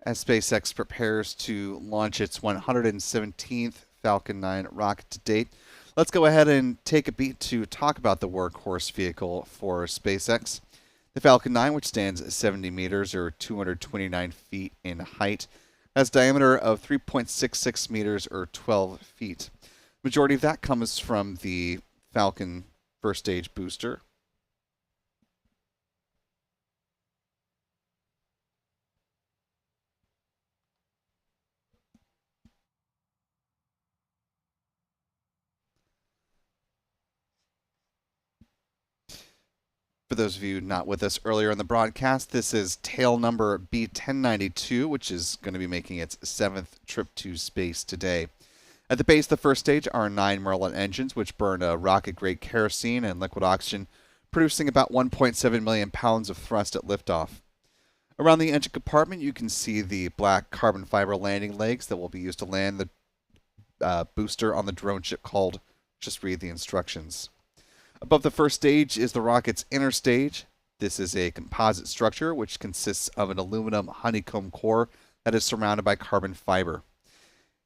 [SPEAKER 1] as SpaceX prepares to launch its 117th Falcon 9 rocket to date. Let's go ahead and take a beat to talk about the workhorse vehicle for SpaceX. The Falcon 9, which stands at 70 meters or 229 feet in height, has a diameter of 3.66 meters or 12 feet. Majority of that comes from the Falcon first stage booster. For those of you not with us earlier in the broadcast, this is tail number B1092, which is going to be making its 7th trip to space today. At the base of the first stage are 9 Merlin engines, which burn a rocket-grade kerosene and liquid oxygen, producing about 1.7 million pounds of thrust at liftoff. Around the engine compartment, you can see the black carbon fiber landing legs that will be used to land the booster on the drone ship called Just Read the Instructions. Above the first stage is the rocket's inner stage. This is a composite structure which consists of an aluminum honeycomb core that is surrounded by carbon fiber.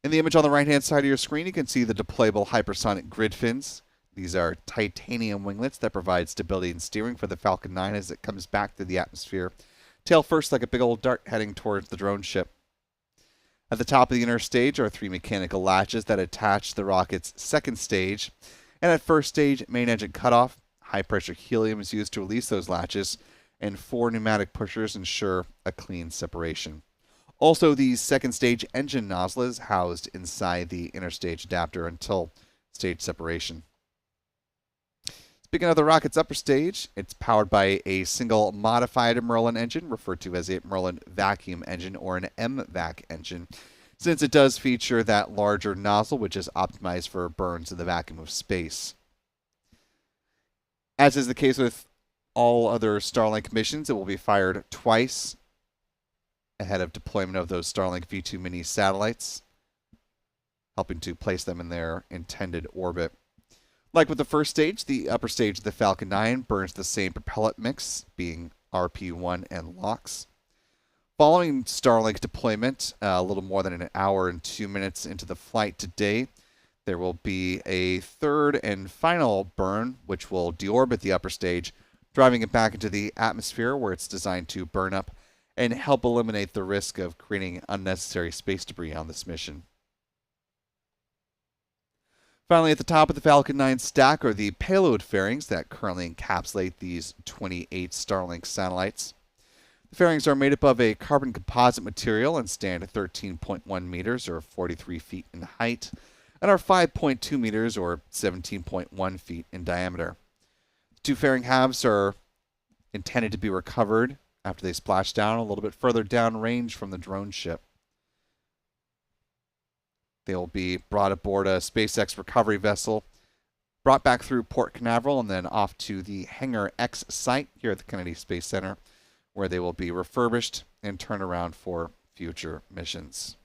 [SPEAKER 1] In the image on the right-hand side of your screen, you can see the deployable hypersonic grid fins. These are titanium winglets that provide stability and steering for the Falcon 9 as it comes back through the atmosphere. Tail first like a big old dart heading towards the drone ship. At the top of the inner stage are 3 mechanical latches that attach the rocket's second stage. And at first stage, main engine cutoff, high-pressure helium is used to release those latches, and 4 pneumatic pushers ensure a clean separation. Also, the second stage engine nozzle is housed inside the inner stage adapter until stage separation. Speaking of the rocket's upper stage, it's powered by a single modified Merlin engine, referred to as a Merlin vacuum engine or an MVAC engine, since it does feature that larger nozzle, which is optimized for burns in the vacuum of space. As is the case with all other Starlink missions, it will be fired twice ahead of deployment of those Starlink V2 mini satellites, helping to place them in their intended orbit. Like with the first stage, the upper stage of the Falcon 9 burns the same propellant mix, being RP1 and LOX. Following Starlink deployment, a little more than an hour and 2 minutes into the flight today, there will be a third and final burn, which will deorbit the upper stage, driving it back into the atmosphere where it's designed to burn up and help eliminate the risk of creating unnecessary space debris on this mission. Finally, at the top of the Falcon 9 stack are the payload fairings that currently encapsulate these 28 Starlink satellites. The fairings are made up of a carbon composite material and stand at 13.1 meters or 43 feet in height and are 5.2 meters or 17.1 feet in diameter. The 2 fairing halves are intended to be recovered after they splash down a little bit further downrange from the drone ship. They will be brought aboard a SpaceX recovery vessel, brought back through Port Canaveral, and then off to the Hangar X site here at the Kennedy Space Center, where they will be refurbished and turned around for future missions.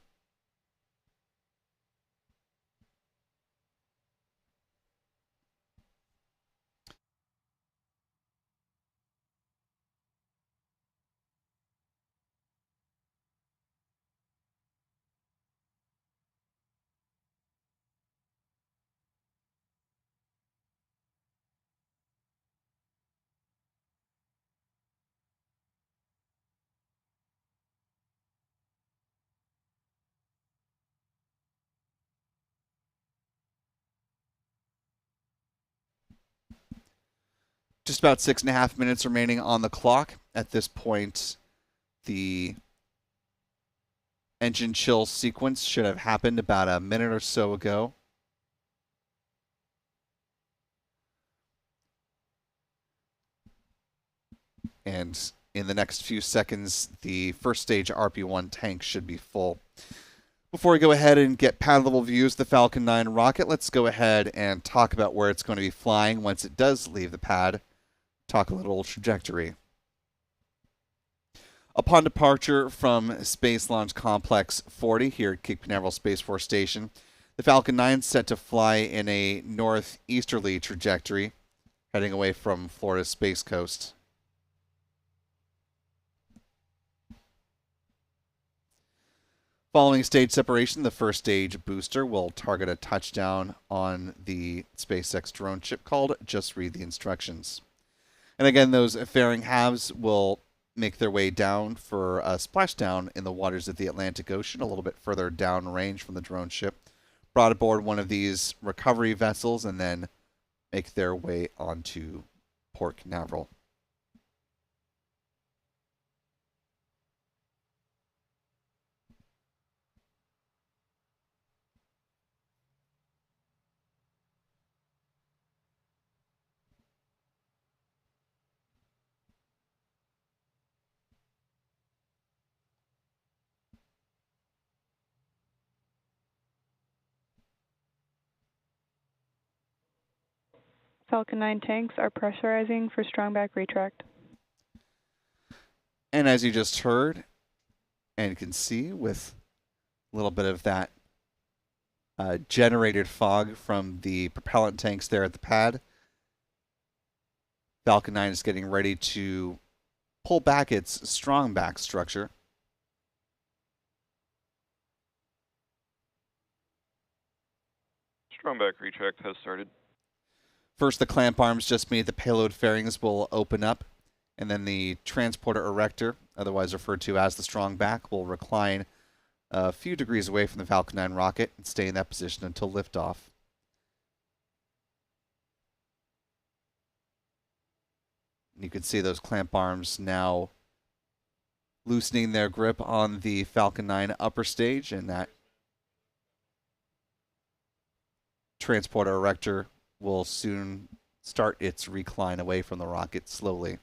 [SPEAKER 1] Just about 6.5 minutes remaining on the clock. At this point, the engine chill sequence should have happened about a minute or so ago. And in the next few seconds, the first stage RP1 tank should be full. Before we go ahead and get pad level views of the Falcon 9 rocket, let's go ahead and talk about where it's going to be flying once it does leave the pad. Talk a little trajectory. Upon departure from Space Launch Complex 40 here at Cape Canaveral Space Force Station, the Falcon 9 is set to fly in a northeasterly trajectory heading away from Florida's Space Coast. Following stage separation, the first stage booster will target a touchdown on the SpaceX drone ship called Just Read the Instructions. And again, those fairing halves will make their way down for a splashdown in the waters of the Atlantic Ocean, a little bit further downrange from the drone ship, brought aboard one of these recovery vessels, and then make their way onto Port Canaveral.
[SPEAKER 2] Falcon 9 tanks are pressurizing for strong back retract.
[SPEAKER 1] And as you just heard and can see, with a little bit of that generated fog from the propellant tanks there at the pad, Falcon 9 is getting ready to pull back its strong back structure.
[SPEAKER 3] Strong back retract has started.
[SPEAKER 1] First, the clamp arms just made the payload fairings will open up, and then the transporter erector, otherwise referred to as the strong back, will recline a few degrees away from the Falcon 9 rocket and stay in that position until liftoff. You can see those clamp arms now loosening their grip on the Falcon 9 upper stage, and that transporter erector will soon start its recline away from the rocket slowly.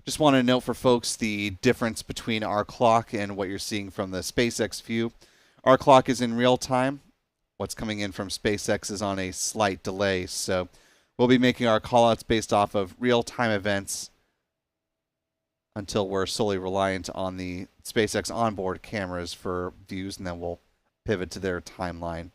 [SPEAKER 1] Just want to note for folks the difference between our clock and what you're seeing from the SpaceX view. Our clock is in real time. What's coming in from SpaceX is on a slight delay, so we'll be making our callouts based off of real-time events until we're solely reliant on the SpaceX onboard cameras for views, and then we'll pivot to their timeline.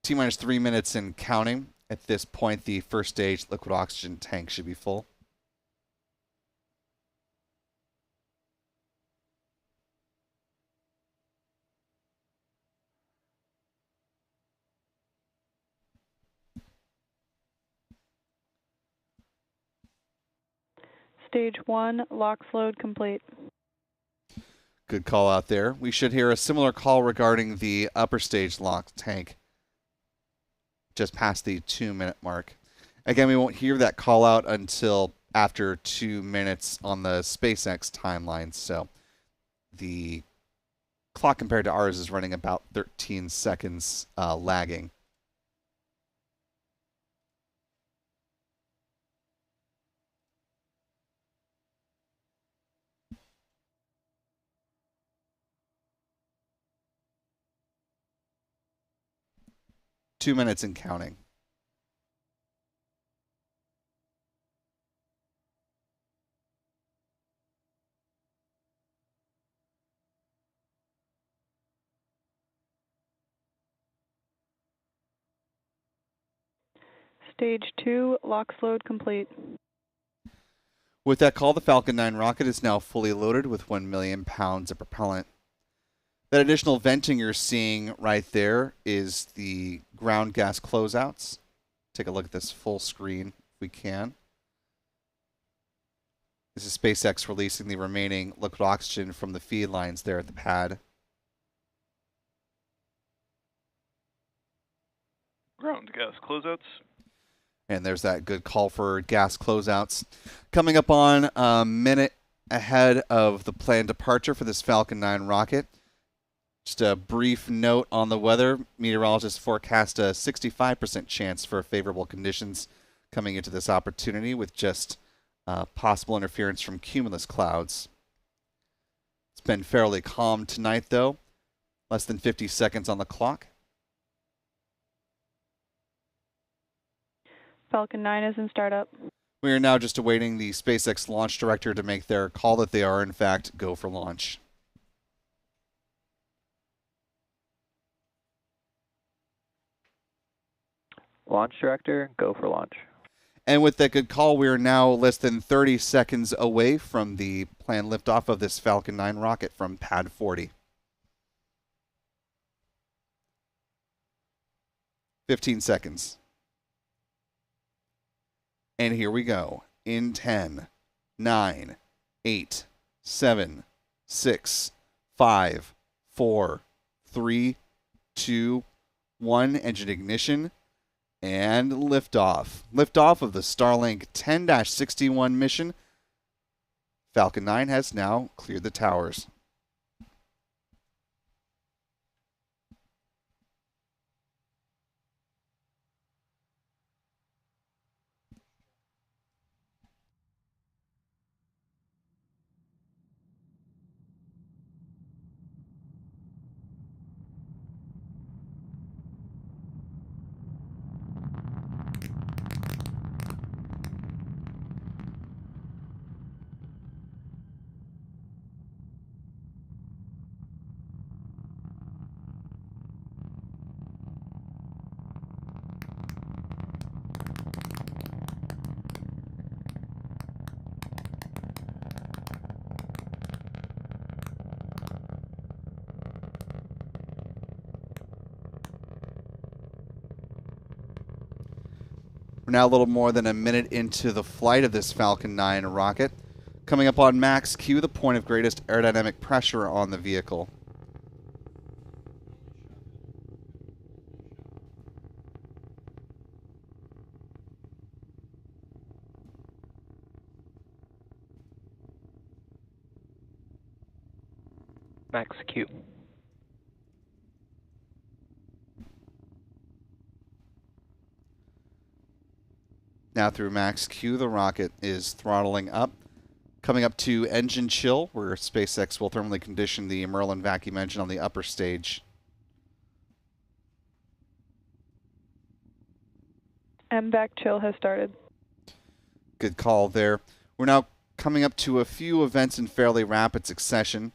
[SPEAKER 1] T-minus 3 minutes and counting. At this point, the first stage liquid oxygen tank should be full.
[SPEAKER 2] Stage 1, LOX load complete.
[SPEAKER 1] Good call out there. We should hear a similar call regarding the upper stage LOX tank just past the 2-minute mark. Again, we won't hear that call out until after 2 minutes on the SpaceX timeline, so the clock compared to ours is running about 13 seconds lagging. Two minutes and counting.
[SPEAKER 2] Stage 2, LOX load complete.
[SPEAKER 1] With that call, the Falcon 9 rocket is now fully loaded with 1 million pounds of propellant. That additional venting you're seeing right there is the ground gas closeouts. Take a look at this full screen if we can. This is SpaceX releasing the remaining liquid oxygen from the feed lines there at the pad.
[SPEAKER 3] Ground gas closeouts.
[SPEAKER 1] And there's that good call for gas closeouts. Coming up on a minute ahead of the planned departure for this Falcon 9 rocket. Just a brief note on the weather. Meteorologists forecast a 65% chance for favorable conditions coming into this opportunity, with just possible interference from cumulus clouds. It's been fairly calm tonight, though. Less than 50 seconds on the clock.
[SPEAKER 2] Falcon 9 is in startup.
[SPEAKER 1] We are now just awaiting the SpaceX launch director to make their call that they are, in fact, go for launch.
[SPEAKER 4] Launch director, go for launch.
[SPEAKER 1] And with that good call, we are now less than 30 seconds away from the planned liftoff of this Falcon 9 rocket from Pad 40. 15 seconds. And here we go. In 10, 9, 8, 7, 6, 5, 4, 3, 2, 1. Engine ignition. And liftoff. Liftoff of the Starlink 10-61 mission. Falcon 9 has now cleared the towers. We're now a little more than a minute into the flight of this Falcon 9 rocket. Coming up on max Q, the point of greatest aerodynamic pressure on the vehicle.
[SPEAKER 4] Max Q.
[SPEAKER 1] Now through max Q, the rocket is throttling up. Coming up to engine chill, where SpaceX will thermally condition the Merlin vacuum engine on the upper stage.
[SPEAKER 2] MVAC chill has started.
[SPEAKER 1] Good call there. We're now coming up to a few events in fairly rapid succession.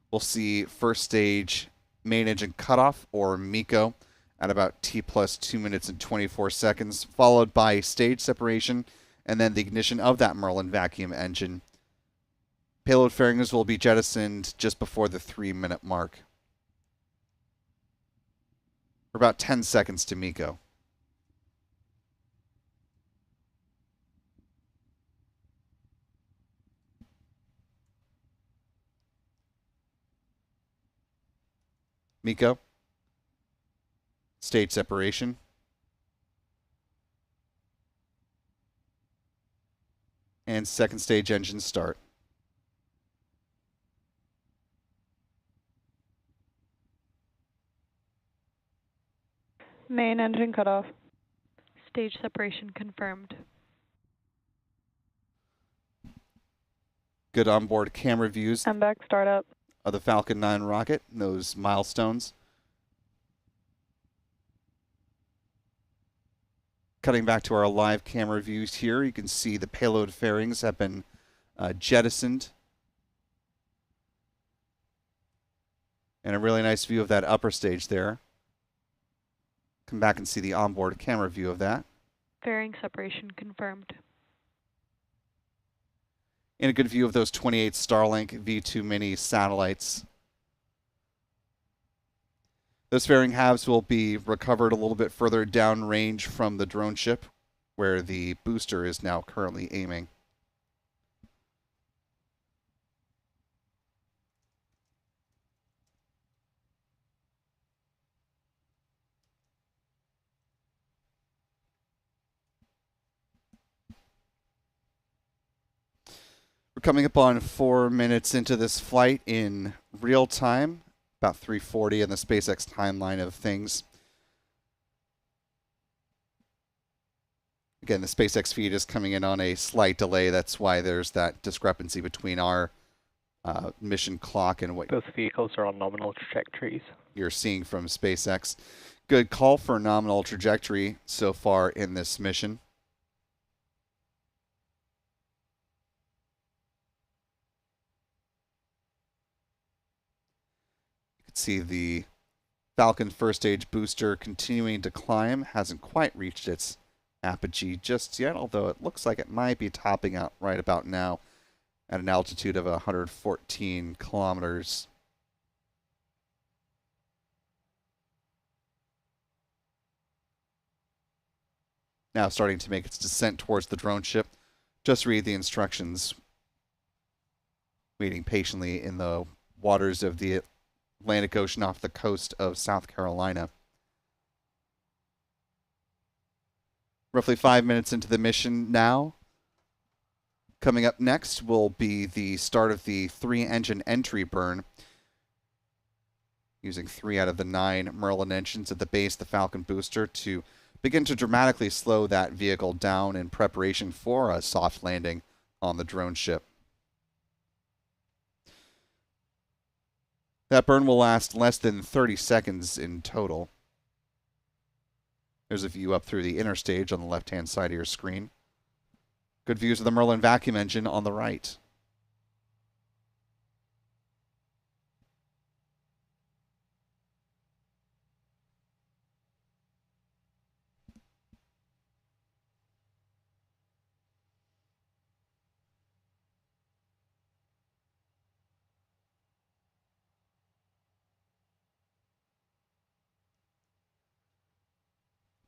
[SPEAKER 1] We'll see first stage main engine cutoff, or MECO, at about T plus 2 minutes and 24 seconds, followed by stage separation, and then the ignition of that Merlin vacuum engine. Payload fairings will be jettisoned just before the 3-minute mark. For about 10 seconds to MECO. MECO. Stage separation. And second stage engine start.
[SPEAKER 2] Main engine cutoff.
[SPEAKER 5] Stage separation confirmed.
[SPEAKER 1] Good onboard camera views
[SPEAKER 2] MVAC startup.
[SPEAKER 1] of the Falcon 9 rocket, and those milestones. Cutting back to our live camera views here, you can see the payload fairings have been jettisoned. And a really nice view of that upper stage there. Come back and see the onboard camera view of that.
[SPEAKER 5] Fairing separation confirmed.
[SPEAKER 1] And a good view of those 28 Starlink V2 mini satellites. Those fairing halves will be recovered a little bit further downrange from the drone ship, where the booster is now currently aiming. We're coming up on 4 minutes into this flight in real time, about 3:40 in the SpaceX timeline of things. Again, the SpaceX feed is coming in on a slight delay. That's why there's that discrepancy between our mission clock and what
[SPEAKER 4] Both vehicles are on nominal trajectories.
[SPEAKER 1] you're seeing from SpaceX. Good call for nominal trajectory so far in this mission. See the Falcon first stage booster continuing to climb. Hasn't quite reached its apogee just yet, although it looks like it might be topping out right about now at an altitude of 114 kilometers. Now starting to make its descent towards the drone ship. Just read the instructions. Waiting patiently in the waters of the Atlantic Ocean off the coast of South Carolina. Roughly 5 minutes into the mission now. Coming up next will be the start of the 3-engine entry burn. Using 3 out of the 9 Merlin engines at the base of the Falcon booster to begin to dramatically slow that vehicle down in preparation for a soft landing on the drone ship. That burn will last less than 30 seconds in total. There's a view up through the inner stage on the left-hand side of your screen. Good views of the Merlin vacuum engine on the right.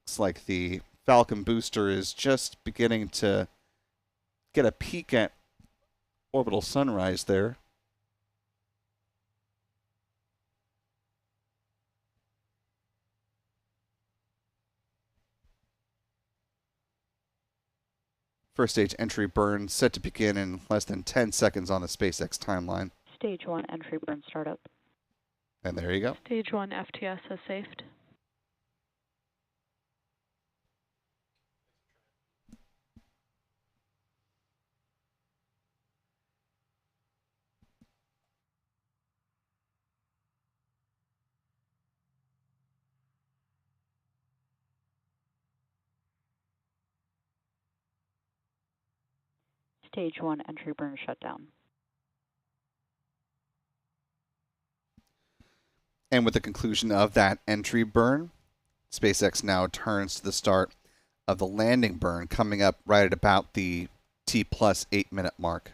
[SPEAKER 1] Looks like the Falcon booster is just beginning to get a peek at orbital sunrise there. First stage entry burn set to begin in less than 10 seconds on the SpaceX timeline.
[SPEAKER 6] Stage 1 entry burn startup.
[SPEAKER 1] And there you go.
[SPEAKER 5] Stage 1 FTS has saved.
[SPEAKER 6] Stage 1 entry burn shutdown.
[SPEAKER 1] And with the conclusion of that entry burn, SpaceX now turns to the start of the landing burn, coming up right at about the T plus 8 minute mark.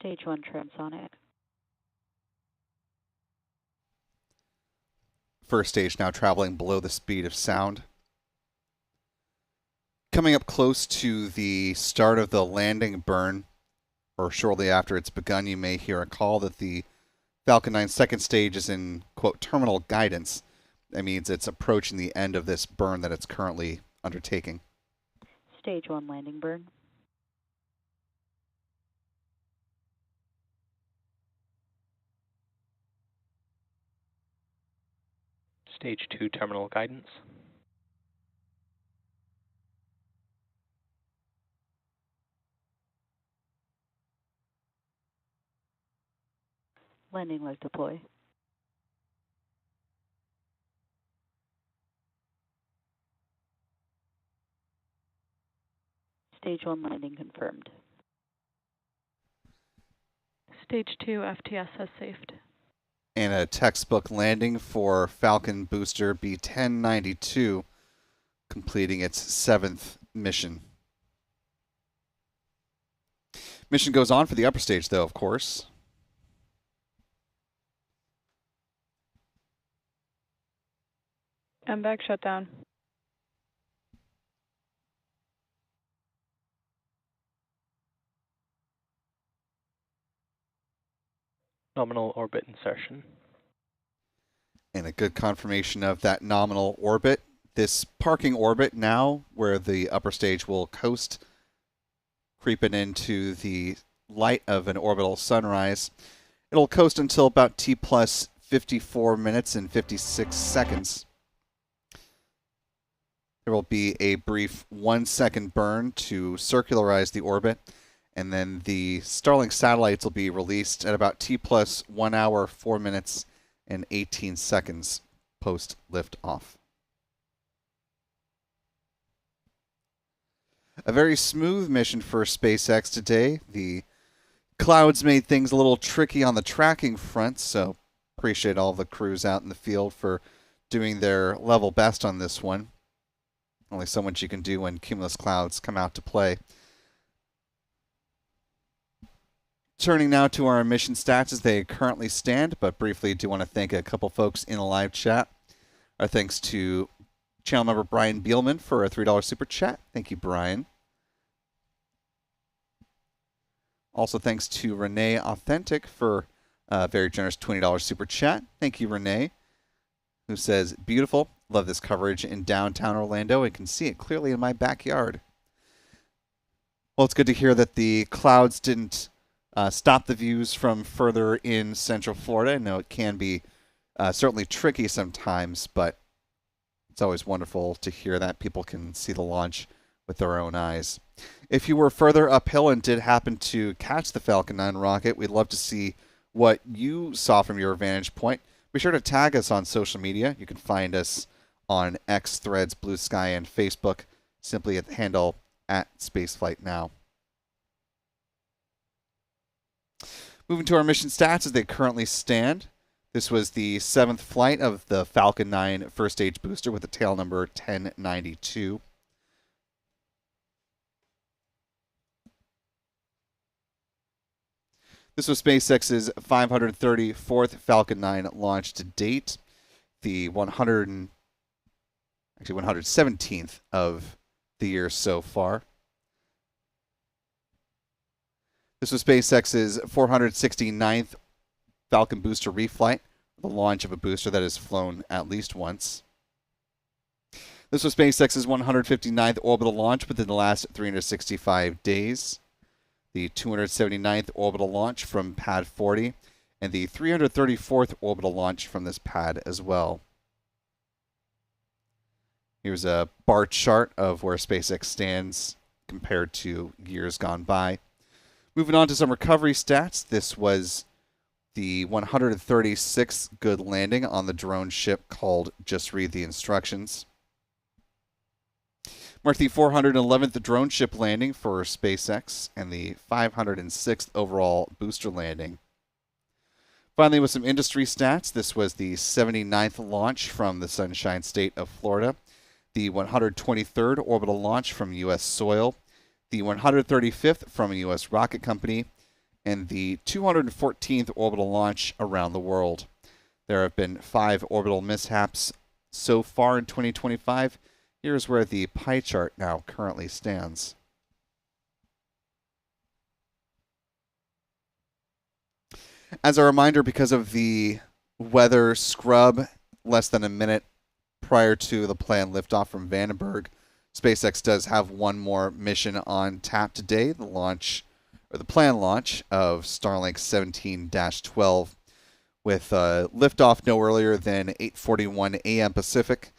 [SPEAKER 6] Stage 1 transonic.
[SPEAKER 1] First stage now traveling below the speed of sound. Coming up close to the start of the landing burn, or shortly after it's begun, you may hear a call that the Falcon 9 second stage is in, quote, terminal guidance. That means it's approaching the end of this burn that it's currently undertaking.
[SPEAKER 6] Stage 1 landing burn.
[SPEAKER 4] Stage 2 terminal guidance.
[SPEAKER 6] Landing leg deploy. Stage 1 landing confirmed.
[SPEAKER 5] Stage 2 FTS has saved.
[SPEAKER 1] And a textbook landing for Falcon booster B1092, completing its 7th mission. Mission goes on for the upper stage, though, of course.
[SPEAKER 2] MVAC shutdown.
[SPEAKER 4] Nominal orbit insertion.
[SPEAKER 1] And a good confirmation of that nominal orbit. This parking orbit now, where the upper stage will coast, creeping into the light of an orbital sunrise. It'll coast until about T plus 54 minutes and 56 seconds. There will be a brief 1-second burn to circularize the orbit, and then the Starlink satellites will be released at about T plus 1 hour, 4 minutes, and 18 seconds post liftoff. A very smooth mission for SpaceX today. The clouds made things a little tricky on the tracking front, so appreciate all the crews out in the field for doing their level best on this one. Only so much you can do when cumulus clouds come out to play. Turning now to our mission stats as they currently stand, but briefly do want to thank a couple folks in the live chat. Our thanks to channel member Brian Beelman for a $3 super chat. Thank you, Brian. Also thanks to Renee Authentic for a very generous $20 super chat. Thank you, Renee, who says, beautiful. Love this coverage in downtown Orlando. I can see it clearly in my backyard. Well, it's good to hear that the clouds didn't stop the views from further in Central Florida. I know it can be certainly tricky sometimes, but it's always wonderful to hear that people can see the launch with their own eyes. If you were further uphill and did happen to catch the Falcon 9 rocket, we'd love to see what you saw from your vantage point. Be sure to tag us on social media. You can find us on X, Threads, Blue Sky, and Facebook, simply at the handle @Spaceflight Now. Moving to our mission stats as they currently stand. This was the 7th flight of the Falcon 9 first stage booster with the tail number 1092. This was SpaceX's 534th Falcon 9 launch to date, the 117th of the year so far. This was SpaceX's 469th Falcon booster reflight, the launch of a booster that has flown at least once. This was SpaceX's 159th orbital launch within the last 365 days. The 279th orbital launch from Pad 40, and the 334th orbital launch from this pad as well. Here's a bar chart of where SpaceX stands compared to years gone by. Moving on to some recovery stats, this was the 136th good landing on the drone ship called Just Read the Instructions. Marked the 411th drone ship landing for SpaceX and the 506th overall booster landing. Finally, with some industry stats, this was the 79th launch from the Sunshine State of Florida, the 123rd orbital launch from U.S. soil, the 135th from a U.S. rocket company, and the 214th orbital launch around the world. There have been 5 orbital mishaps so far in 2025. Here's where the pie chart now currently stands. As a reminder, because of the weather scrub less than a minute prior to the planned liftoff from Vandenberg, SpaceX does have one more mission on tap today, the planned launch of Starlink 17-12, with liftoff no earlier than 8:41 a.m. Pacific,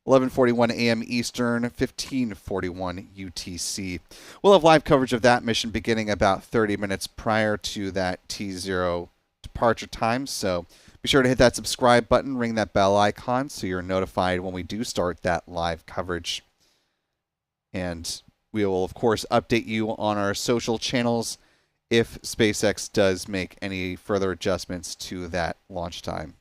[SPEAKER 1] 11:41 a.m. Eastern, 15:41 UTC. We'll have live coverage of that mission beginning about 30 minutes prior to that T0 departure time, so be sure to hit that subscribe button, ring that bell icon so you're notified when we do start that live coverage. And we will, of course, update you on our social channels if SpaceX does make any further adjustments to that launch time.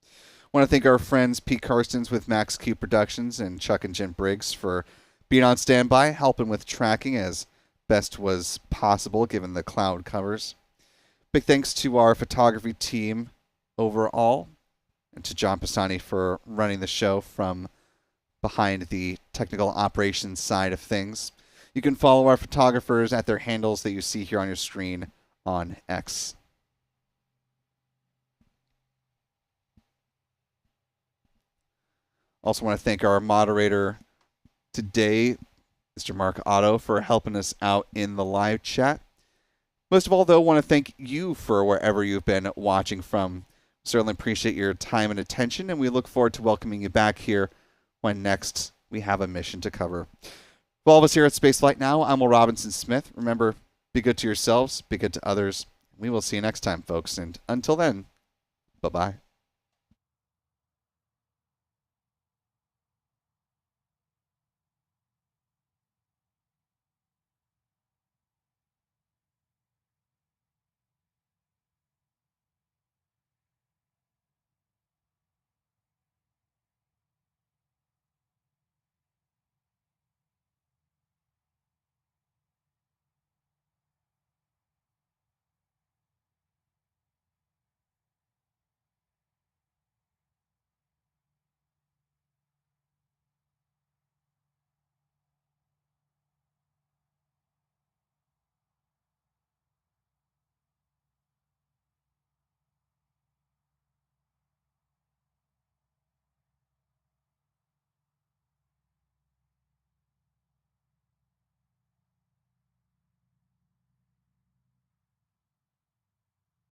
[SPEAKER 1] I want to thank our friends Pete Karstens with Max Q Productions and Chuck and Jen Briggs for being on standby, helping with tracking as best was possible given the cloud covers. Big thanks to our photography team overall, and to John Pisani for running the show from behind the technical operations side of things. You can follow our photographers at their handles that you see here on your screen on X. Also want to thank our moderator today, Mr. Mark Otto, for helping us out in the live chat. Most of all, though, I want to thank you for wherever you've been watching from. Certainly appreciate your time and attention, and we look forward to welcoming you back here when next we have a mission to cover. For all of us here at Spaceflight Now, I'm Will Robinson Smith. Remember, be good to yourselves, be good to others. We will see you next time, folks, and until then, bye-bye.